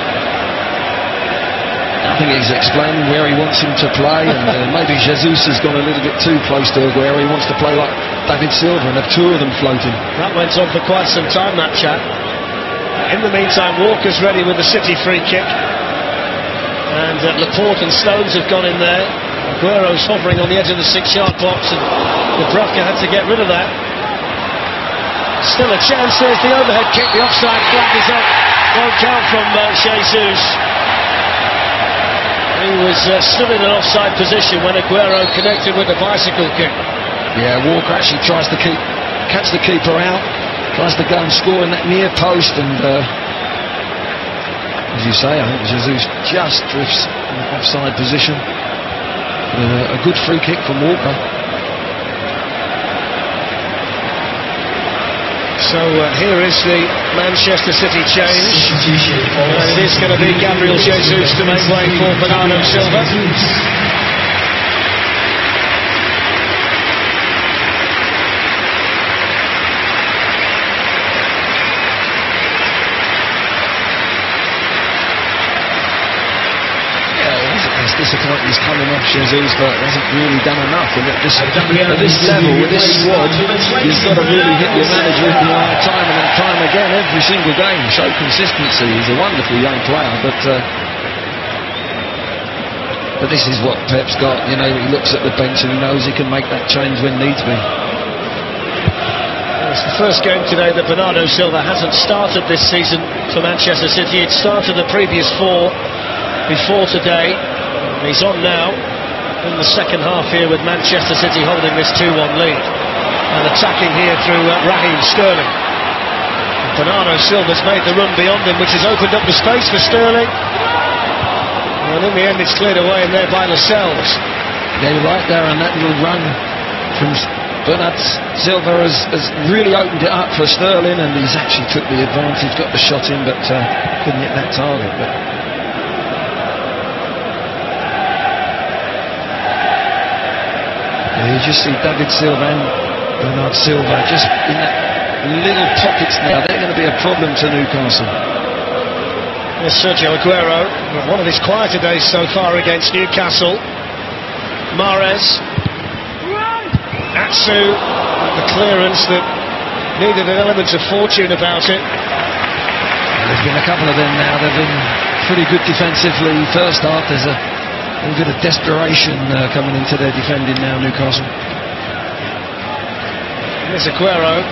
I think he's explaining where he wants him to play, and maybe Jesus has gone a little bit too close to Aguero. He wants to play like David Silva and have two of them floating. That went on for quite some time, that chat. In the meantime, Walker's ready with the City free kick. And Laporte and Stones have gone in there. Aguero's hovering on the edge of the 6-yard box, and Dubravka had to get rid of that. Still a chance, there's the overhead kick, the offside flag is up. Won't count from Jesus. He was stood in an offside position when Aguero connected with the bicycle kick. Yeah, Walker actually tries to catch the keeper out. Tries to go and score in that near post, and as you say, I think Jesus just drifts in the offside position. A good free kick from Walker. So here is the Manchester City change, and it is going to be Gabriel Jesus to make way for Bernardo Silva. Disappointing he's coming off Jesus, but hasn't really done enough. And at this level, with this squad, you've got to really hit your manager in the eye time and time again, every single game. Show consistency. He's a wonderful young player, but this is what Pep's got. You know, he looks at the bench and he knows he can make that change when needs be. It's the first game today that Bernardo Silva hasn't started this season for Manchester City. It started the previous 4 before today. He's on now in the second half here with Manchester City holding this 2-1 lead and attacking here through Raheem Sterling. And Bernardo Silva's made the run beyond him, which has opened up the space for Sterling, and in the end it's cleared away and there by Lascelles. Yeah, you're right there, and that little run from Bernardo Silva has really opened it up for Sterling, and he's actually took the advantage, got the shot in, but couldn't hit that target. But you just see David Silva and Bernardo Silva just in that little pockets now. They're going to be a problem to Newcastle. There's Sergio Aguero, one of his quieter days so far against Newcastle. Mahrez. Atsu, the clearance that needed an element of fortune about it. There's been a couple of them now. They've been pretty good defensively. First half, there's a little bit of desperation coming into their defending now, Newcastle. Here's Aguero.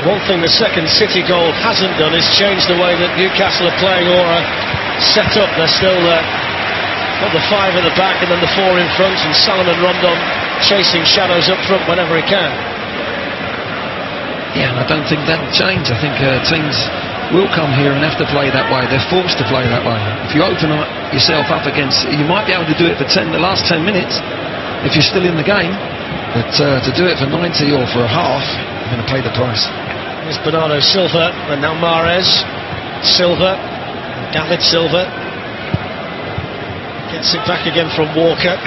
One thing the second City goal hasn't done is change the way that Newcastle are playing or are set up. They're still got the 5 at the back and then the 4 in front, and Salomon Rondon chasing shadows up front whenever he can. Yeah, and I don't think that'll change. I think teams will come here and have to play that way. They're forced to play that way. If you open yourself up against, you might be able to do it for the last 10 minutes if you're still in the game, but to do it for 90 or for a half, you're going to pay the price. Here's Bernardo Silva, and now Mahrez. Silva, David Silva gets it back again from Walker.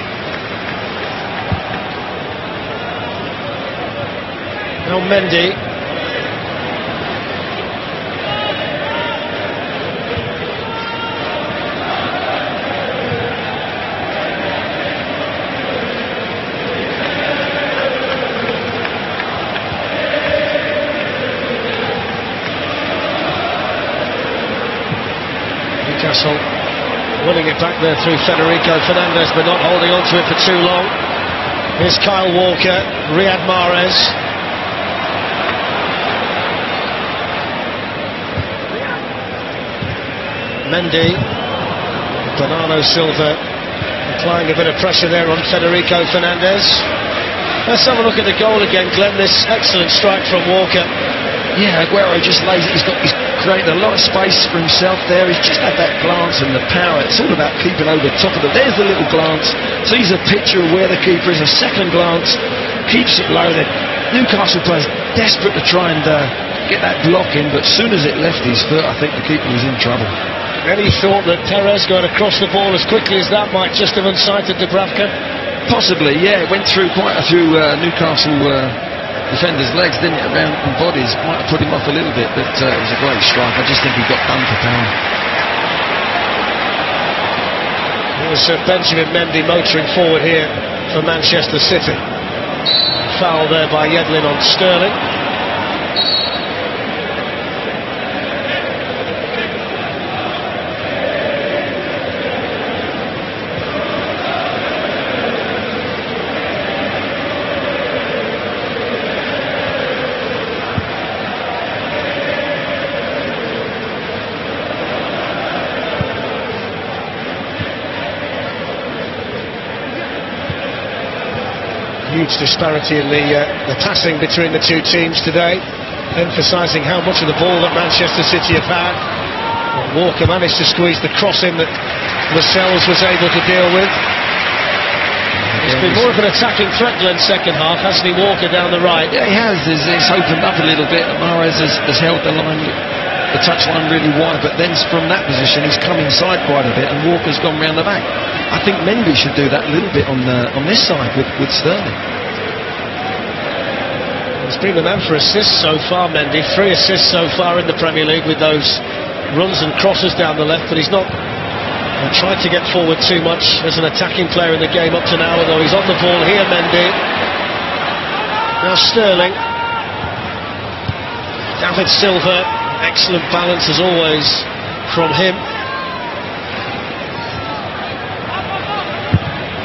Now Mendy. Newcastle winning it back there through Federico Fernandez, but not holding on to it for too long. Here's Kyle Walker, Riyad Mahrez. Mendy, Bernardo Silva applying a bit of pressure there on Federico Fernandez. Let's have a look at the goal again, Glenn. This excellent strike from Walker. Yeah, Aguero just lays it. He's created a lot of space for himself there. He's just had that glance and the power. It's all about keeping over top of it. There's the little glance. Sees a picture of where the keeper is. A second glance. Keeps it low. The Newcastle players desperate to try and get that block in, but as soon as it left his foot, I think the keeper was in trouble. Any thought that Perez going across the ball as quickly as that might just have unsighted Dubravka? Possibly, yeah. It went through quite a few Newcastle defenders' legs, didn't it, around and bodies. Might have put him off a little bit, but it was a great strike. I just think he got done for pound. Here's Benjamin Mendy motoring forward here for Manchester City. Foul there by Yedlin on Sterling. Huge disparity in the passing between the two teams today, emphasising how much of the ball that Manchester City have had. Walker managed to squeeze the cross in that Lascelles was able to deal with. It's been more of an attacking threat, Glenn, second half, hasn't he, Walker down the right? Yeah, he has. It's opened up a little bit. Mahrez has held the line, the touch line really wide, but then from that position he's come inside quite a bit and Walker's gone round the back. I think Mendy should do that a little bit on this side with Sterling. He's been the man for assists so far, Mendy. 3 assists so far in the Premier League with those runs and crosses down the left, but he's not tried to get forward too much as an attacking player in the game up to now, although he's on the ball here, Mendy. Now Sterling. David Silva. Excellent balance as always from him.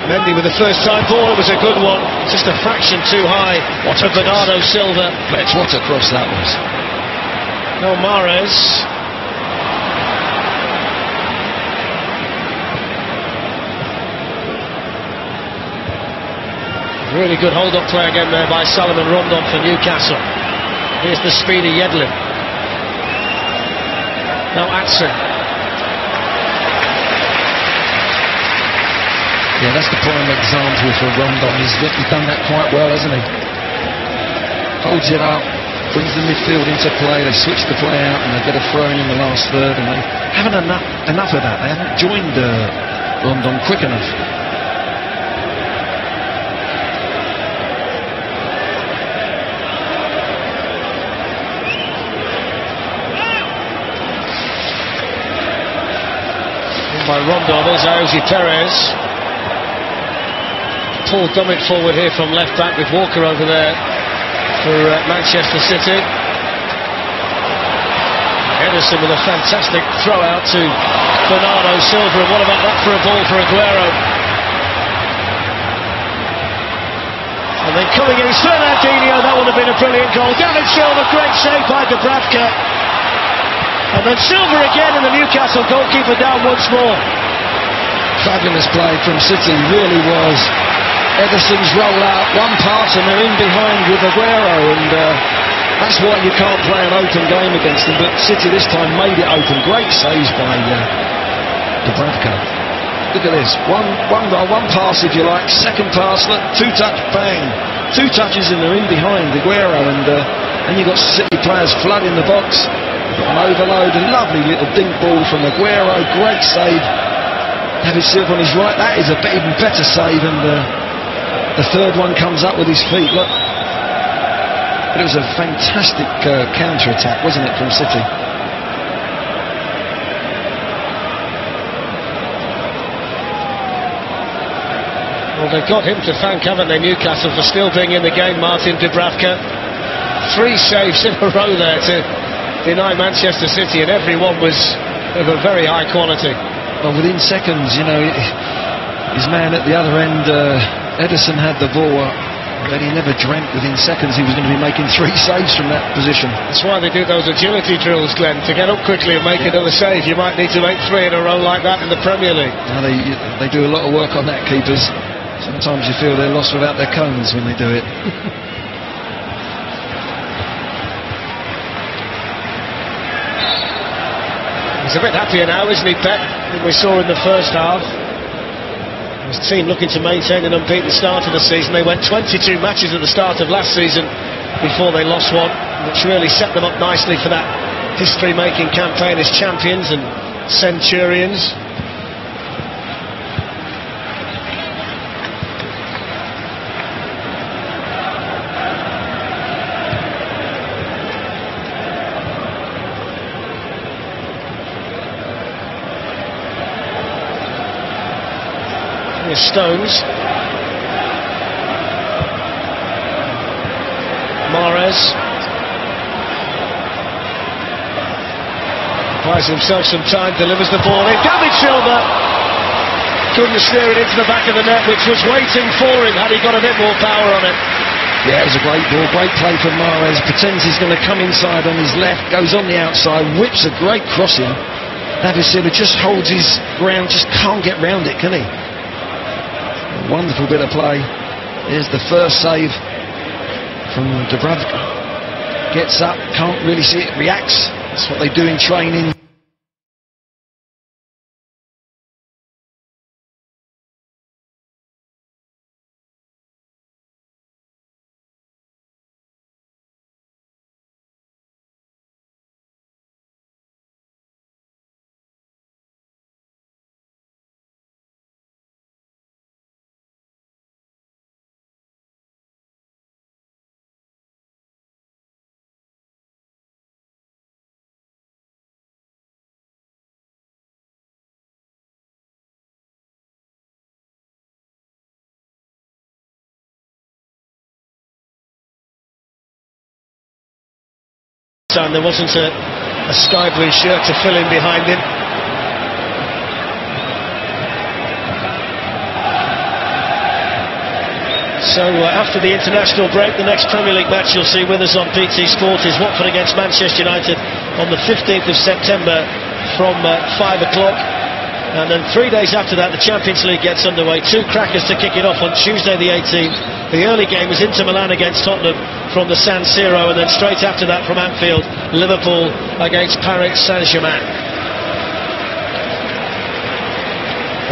Mendy with the first time ball, it was a good one, just a fraction too high for Bernardo Silva. What a cross that was. No, Mahrez. Really good hold-up play again there by Salomon Rondon for Newcastle. Here's the speedy Yedlin. Now Atson. Yeah, that's the prime example for Rondon. He's done that quite well, hasn't he? Holds it up, brings the midfield into play, they switch the play out and they get a throw in the last third, and they haven't enough of that. They haven't joined Rondon quick enough. By Rondon, there's Jose Perez. Paul Dummett forward here from left back with Walker over there for Manchester City. Ederson with a fantastic throw out to Bernardo Silva, and what about that for a ball for Aguero? And then coming in is Fernandinho. That would have been a brilliant goal. David Silva, great save by Dubravka. And then Silva again, and the Newcastle goalkeeper down once more. Fabulous play from City, really was. Ederson's roll out, one pass and they're in behind with Aguero, and That's why you can't play an open game against them, but City this time made it open. Great saves by Dubravka. Look at this, one pass if you like, second pass, look, two-touch, bang. 2 touches and they're in behind Aguero, and you've got City players flooding the box. An overload, a lovely little dink ball from Aguero, great save. David Silva on his right, that is a even better save, and the third one comes up with his feet, look. But it was a fantastic counter-attack, wasn't it, from City? Well, they've got him to thank, haven't they, Newcastle, for still being in the game, Martin Dubravka. 3 saves in a row there to deny Manchester City, and every one was of a very high quality. Well, within seconds, you know, his man at the other end, Ederson, had the ball, but he never dreamt within seconds he was going to be making 3 saves from that position. That's why they do those agility drills, Glenn, to get up quickly and make another save. You might need to make 3 in a row like that in the Premier League. Now they do a lot of work on that, keepers. Sometimes you feel they're lost without their cones when they do it. He's a bit happier now, isn't he, Pep, than we saw in the first half. His team looking to maintain an unbeaten start of the season. They went 22 matches at the start of last season before they lost one, which really set them up nicely for that history-making campaign as champions and centurions. Stones. Mahrez buys himself some time, delivers the ball in. David Silva couldn't steer it into the back of the net, which was waiting for him had he got a bit more power on it. Yeah, it was a great ball, great play from Mahrez. Pretends he's going to come inside on his left, goes on the outside, whips a great crossing. David Silva just holds his ground, just can't get round it, can he? Wonderful bit of play. Here's the first save from Dubravka. Gets up, can't really see it, reacts. That's what they do in training. And there wasn't a sky blue shirt to fill in behind him. So after the international break, the next Premier League match you'll see with us on BT Sport is Watford against Manchester United on the 15th of September from 5 o'clock. And then 3 days after that, the Champions League gets underway. 2 crackers to kick it off on Tuesday the 18th. The early game is Inter Milan against Tottenham from the San Siro, and then straight after that from Anfield, Liverpool against Paris Saint-Germain.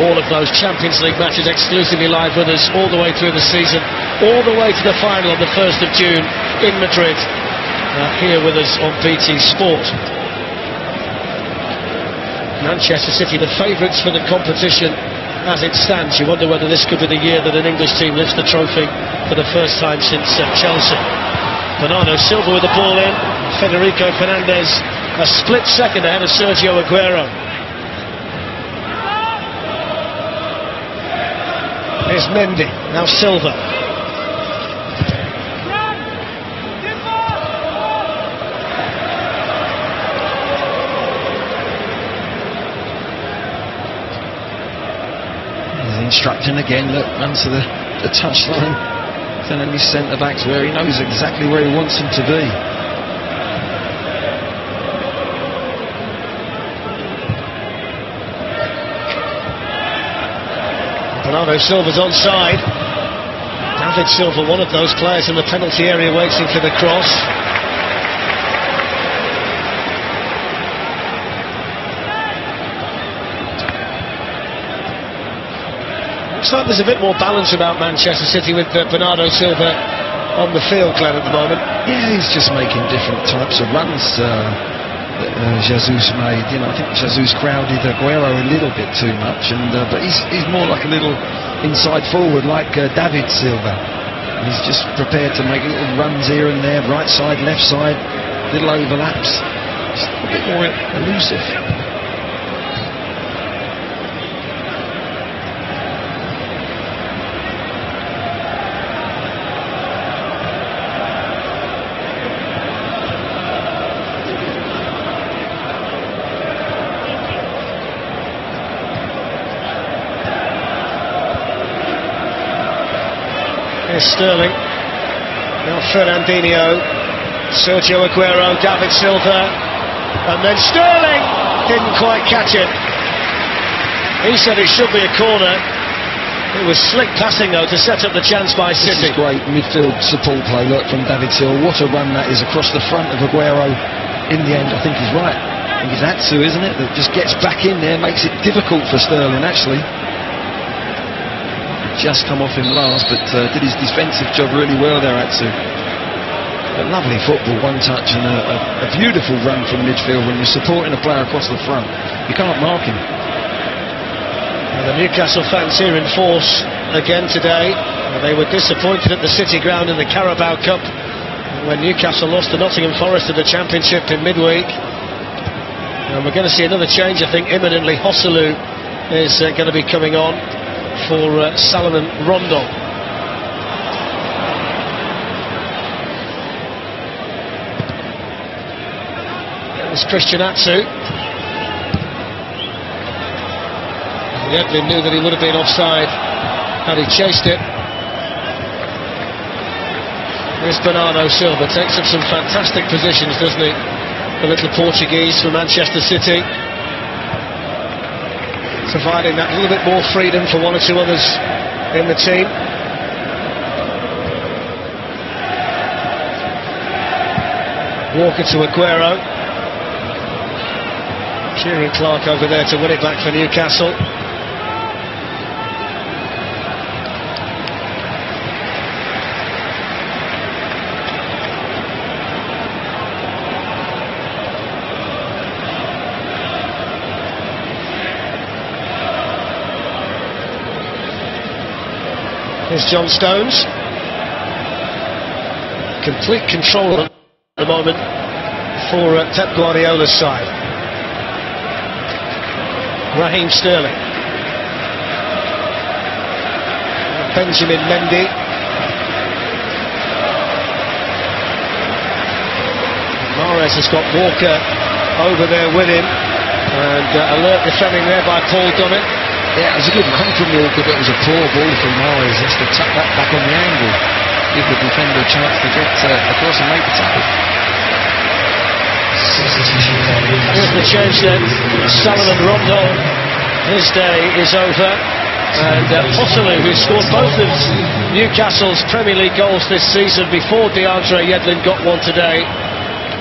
All of those Champions League matches exclusively live with us all the way through the season, all the way to the final on the 1st of June in Madrid, here with us on BT Sport. Manchester City, the favourites for the competition as it stands. You wonder whether this could be the year that an English team lifts the trophy for the first time since Chelsea. Bernardo Silva with the ball in. Federico Fernandez a split second ahead of Sergio Aguero. Here's Mendy, now Silva. Instructing again, look, runs to the touchline, sending his centre-backs where he knows exactly where he wants him to be. Bernardo Silva's onside. David Silva, one of those players in the penalty area waiting for the cross. looks like there's a bit more balance about Manchester City with Bernardo Silva on the field, Glenn, at the moment. Yeah, he's just making different types of runs. Jesus made, you know, I think Jesus crowded Aguero a little bit too much, and but he's more like a little inside forward, like David Silva. He's just prepared to make little runs here and there, right side, left side, little overlaps, just a bit more elusive. Sterling, now Fernandinho, Sergio Aguero, David Silva, and then Sterling didn't quite catch it. He said it should be a corner. It was slick passing though to set up the chance by City. This is great midfield support play, look, from David Silva. What a run that is across the front of Aguero. In the end, I think he's right. I think he's had to, isn't it? That just gets back in there, makes it difficult for Sterling actually. Just come off him last, but did his defensive job really well there, Atsu. But lovely football, one touch, and a beautiful run from midfield when you're supporting a player across the front. You can't mark him. Well, the Newcastle fans here in force again today. They were disappointed at the City ground in the Carabao Cup when Newcastle lost to Nottingham Forest in the Championship in midweek. And we're going to see another change, I think, imminently. Hosselu is going to be coming on for Salomon Rondon. That was Christian Atsu. Yedlin knew that he would have been offside had he chased it. Here's Bernardo Silva, takes up some fantastic positions, doesn't he? The little Portuguese from Manchester City, providing that little bit more freedom for one or two others in the team. Walker to Aguero. Kieran Clark over there to win it back for Newcastle. Here's John Stones. Complete control at the moment for Pep Guardiola's side. Raheem Sterling. Benjamin Mendy. Mahrez has got Walker over there with him, and alert defending there by Paul Dummett. Yeah, it was a good run from Walker, but it was a poor ball from Mahrez. He has to tuck that back on the angle, give the defender a chance to get across and make the tackle. Here's the change then. Salomon Rondon, his day is over. And Hosselu, who scored both of Newcastle's Premier League goals this season before DeAndre Yedlin got one today,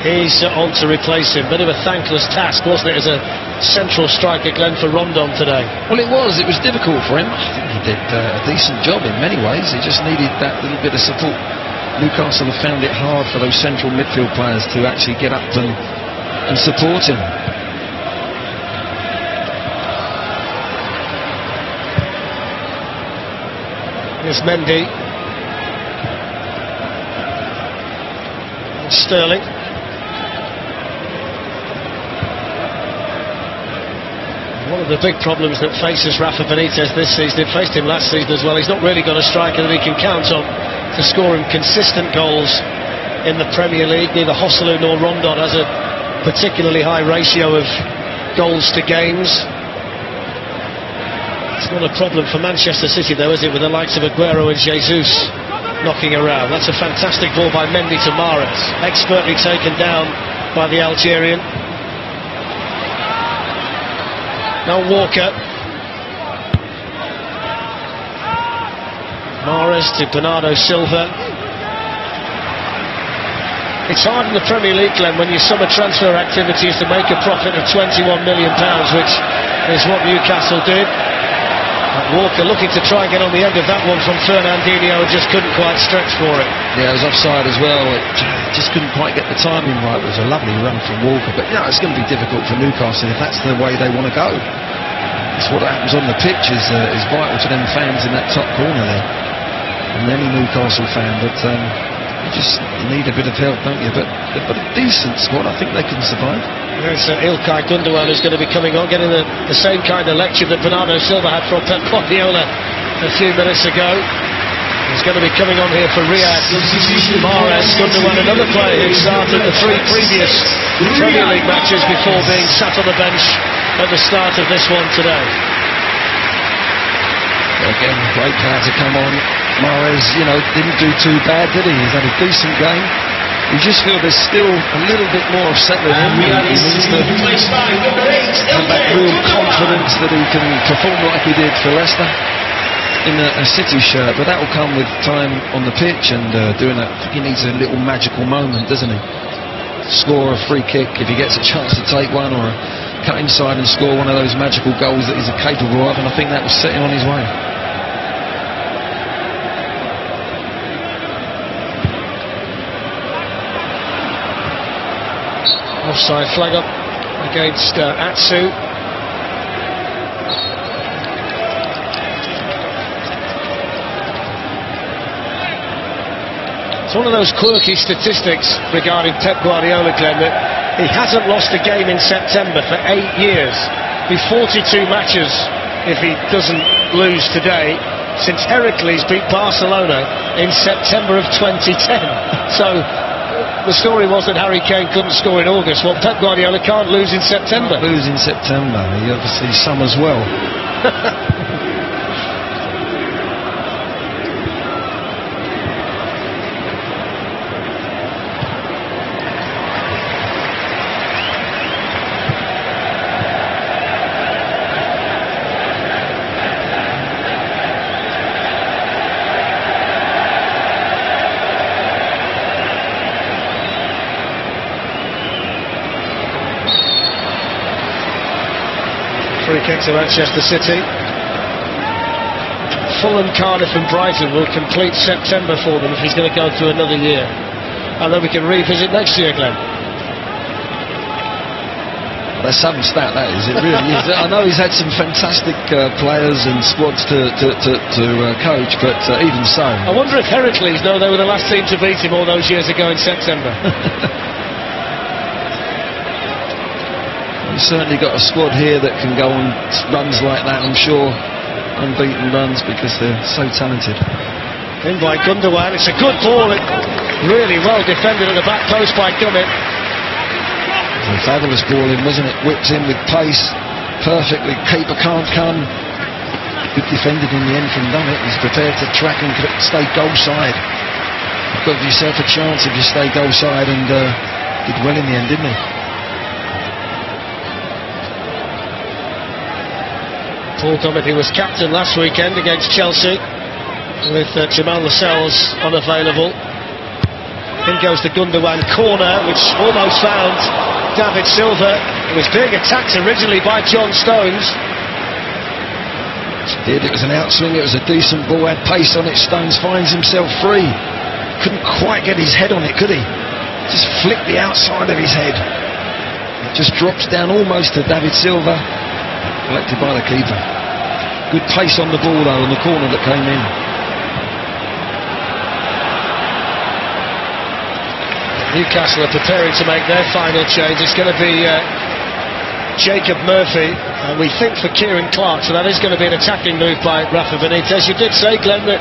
he's on to replace him. Bit of a thankless task, wasn't it, as a central striker, Glenn, for Rondon today? Well, it was difficult for him. I think he did a decent job in many ways. He just needed that little bit of support. Newcastle have found it hard for those central midfield players to actually get up and support him. Here's Mendy. And Sterling. One of the big problems that faces Rafa Benitez this season, it faced him last season as well, he's not really got a striker that he can count on to score him consistent goals in the Premier League. Neither Hosselu nor Rondon has a particularly high ratio of goals to games. It's not a problem for Manchester City though, is it, with the likes of Aguero and Jesus knocking around. That's a fantastic ball by Mendy to Mahrez, expertly taken down by the Algerian. Now Walker. Mahrez to Bernardo Silva. It's hard in the Premier League, Glenn, when your summer transfer activity is to make a profit of £21 million, which is what Newcastle did. Walker looking to try and get on the end of that one from Fernandinho and just couldn't quite stretch for it. Yeah, it was offside as well. It just couldn't quite get the timing right. It was a lovely run from Walker, but yeah, it's going to be difficult for Newcastle if that's the way they want to go. It's what happens on the pitch is vital to them fans in that top corner there, and any Newcastle fan. But you need a bit of help, don't you? But they've got a decent squad. I think they can survive. There's Ilkay Gundogan who's going to be coming on, getting the same kind of lecture that Bernardo Silva had from Pep Guardiola a few minutes ago. He's going to be coming on here for Riyad Mahrez. Gundogan, another player who started the 3 previous Premier League matches before being sat on the bench at the start of this one today. Again, great player to come on. Mahrez, didn't do too bad, did he? He's had a decent game. You just feel there's still a little bit more of set with him. He needs to have that real confidence that he can perform like he did for Leicester in a City shirt. But that will come with time on the pitch and doing that. I think he needs a little magical moment, doesn't he? Score a free kick if he gets a chance to take one, or cut inside and score one of those magical goals that he's capable of. And I think that will set him on his way. Offside flag up against Atsu. It's one of those quirky statistics regarding Pep Guardiola, Glenn, that he hasn't lost a game in September for 8 years. Be 42 matches if he doesn't lose today since Heracles beat Barcelona in September of 2010. So the story was that Harry Kane couldn't score in August. Well, Pep Guardiola can't lose in September. Can't lose in September. He obviously summers well. Kick to Manchester City. Fulham, Cardiff and Brighton will complete September for them if he's going to go through another year. And then we can revisit next year, Glenn. That's some stat, that is. It really is. I know he's had some fantastic players and squads to coach, but even so. I wonder if Heracles know they were the last team to beat him all those years ago in September. He's certainly got a squad here that can go on runs like that, I'm sure. Unbeaten runs because they're so talented. In by Gundogan, it's a good ball. Really well defended at the back post by Gummet. A fabulous ball in, wasn't it? Whips in with pace perfectly. Keeper can't come. Good defended in the end from Dummett. He's prepared to track and stay goal side. You've got yourself a chance if you stay goal side, and did well in the end, didn't he? Paul Dummett, who was captain last weekend against Chelsea, with Jamal Lascelles unavailable. In goes the Gundogan corner, which almost found David Silva. It was being attacked originally by John Stones. It was an outswing, it was a decent ball, had pace on it. Stones finds himself free. Couldn't quite get his head on it, could he? Just flicked the outside of his head. It just drops down almost to David Silva. Collected by the keeper. Good pace on the ball though, on the corner that came in. Newcastle are preparing to make their final change. It's going to be Jacob Murphy, and we think for Kieran Clark, so that is going to be an attacking move by Rafa Benitez. You did say, Glenn, that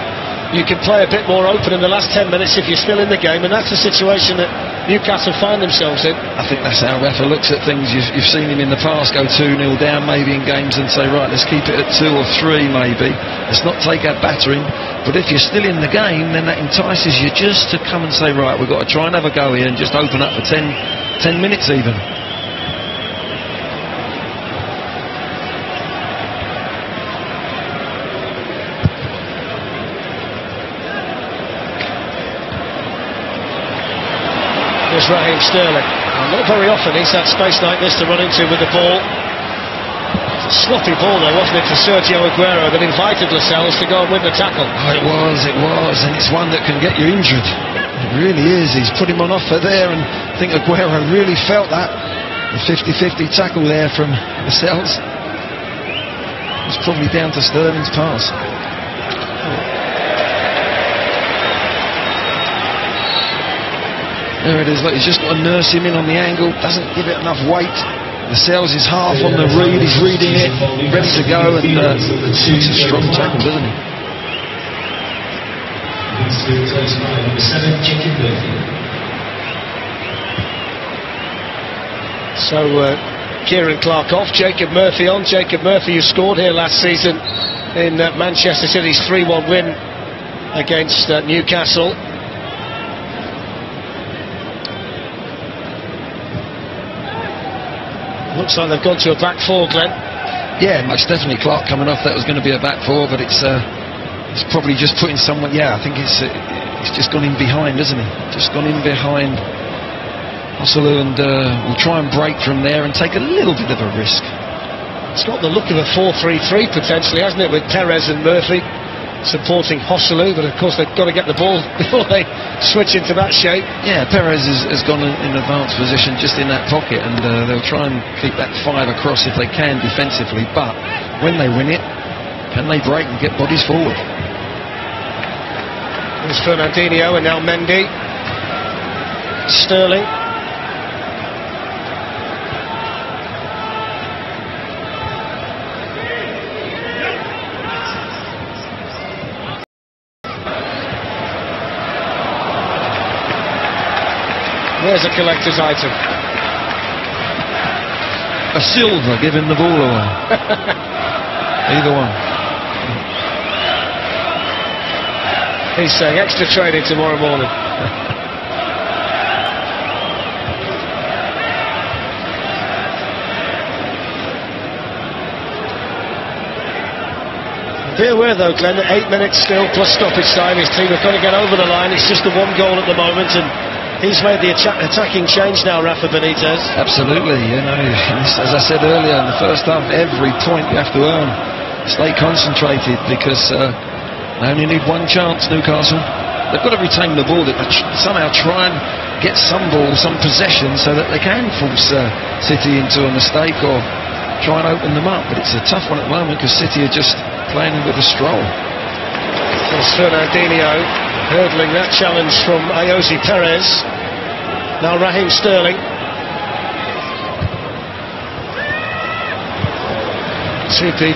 you can play a bit more open in the last 10 minutes if you're still in the game, and that's a situation that Newcastle find themselves in. I think that's how Rafa looks at things. You've seen him in the past go 2-0 down maybe in games and say, right, let's keep it at 2 or 3 maybe. Let's not take our battering. But if you're still in the game, then that entices you just to come and say, right, we've got to try and have a go here and just open up for 10 minutes even. There's Raheem Sterling. Not very often he's had space like this to run into with the ball. Sloppy ball though, wasn't it, for Sergio Aguero that invited Lascelles to go and win the tackle? Oh, it was, and it's one that can get you injured. It really is. He's put him on offer there, and I think Aguero really felt that. The 50-50 tackle there from Lascelles. It's probably down to Sterling's pass. There it is, look, he's just got to nurse him in on the angle, doesn't give it enough weight. Lascelles is half on the read, he's reading it, ready to go, and it's a strong tackle, doesn't he? So Kieran Clark off, Jacob Murphy on. Jacob Murphy, who scored here last season in Manchester City's 3-1 win against Newcastle. Looks like they've gone to a back four, Glenn. Yeah, most definitely. Clark coming off, that was going to be a back four, but it's probably just putting someone. Yeah, I think it's just gone in behind, isn't he? Just gone in behind Hosselu, and will try and break from there and take a little bit of a risk. It's got the look of a 4-3-3 potentially, hasn't it, with Perez and Murphy supporting Hosselu, but of course they've got to get the ball before they switch into that shape. Yeah, Perez has gone in advanced position just in that pocket, and they'll try and keep that 5 across if they can defensively, but when they win it, can they break and get bodies forward? There's Fernandinho and now Mendy. Sterling. There's a collector's item. A silver giving the ball away. Either one. He's saying extra training tomorrow morning. Be aware though, Glenn, that 8 minutes still plus stoppage time. His team have got to get over the line. It's just the 1 goal at the moment, and he's made the attacking change now, Rafa Benitez. Absolutely, you know, as I said earlier, in the first half, every point you have to earn. Stay concentrated, because they only need 1 chance, Newcastle. They've got to retain the ball, somehow try and get some ball, some possession, so that they can force City into a mistake or try and open them up. But it's a tough one at the moment, because City are just playing with a stroll. There's Fernandinho hurdling that challenge from Ayoze Perez. Now Raheem Sterling. 2 people.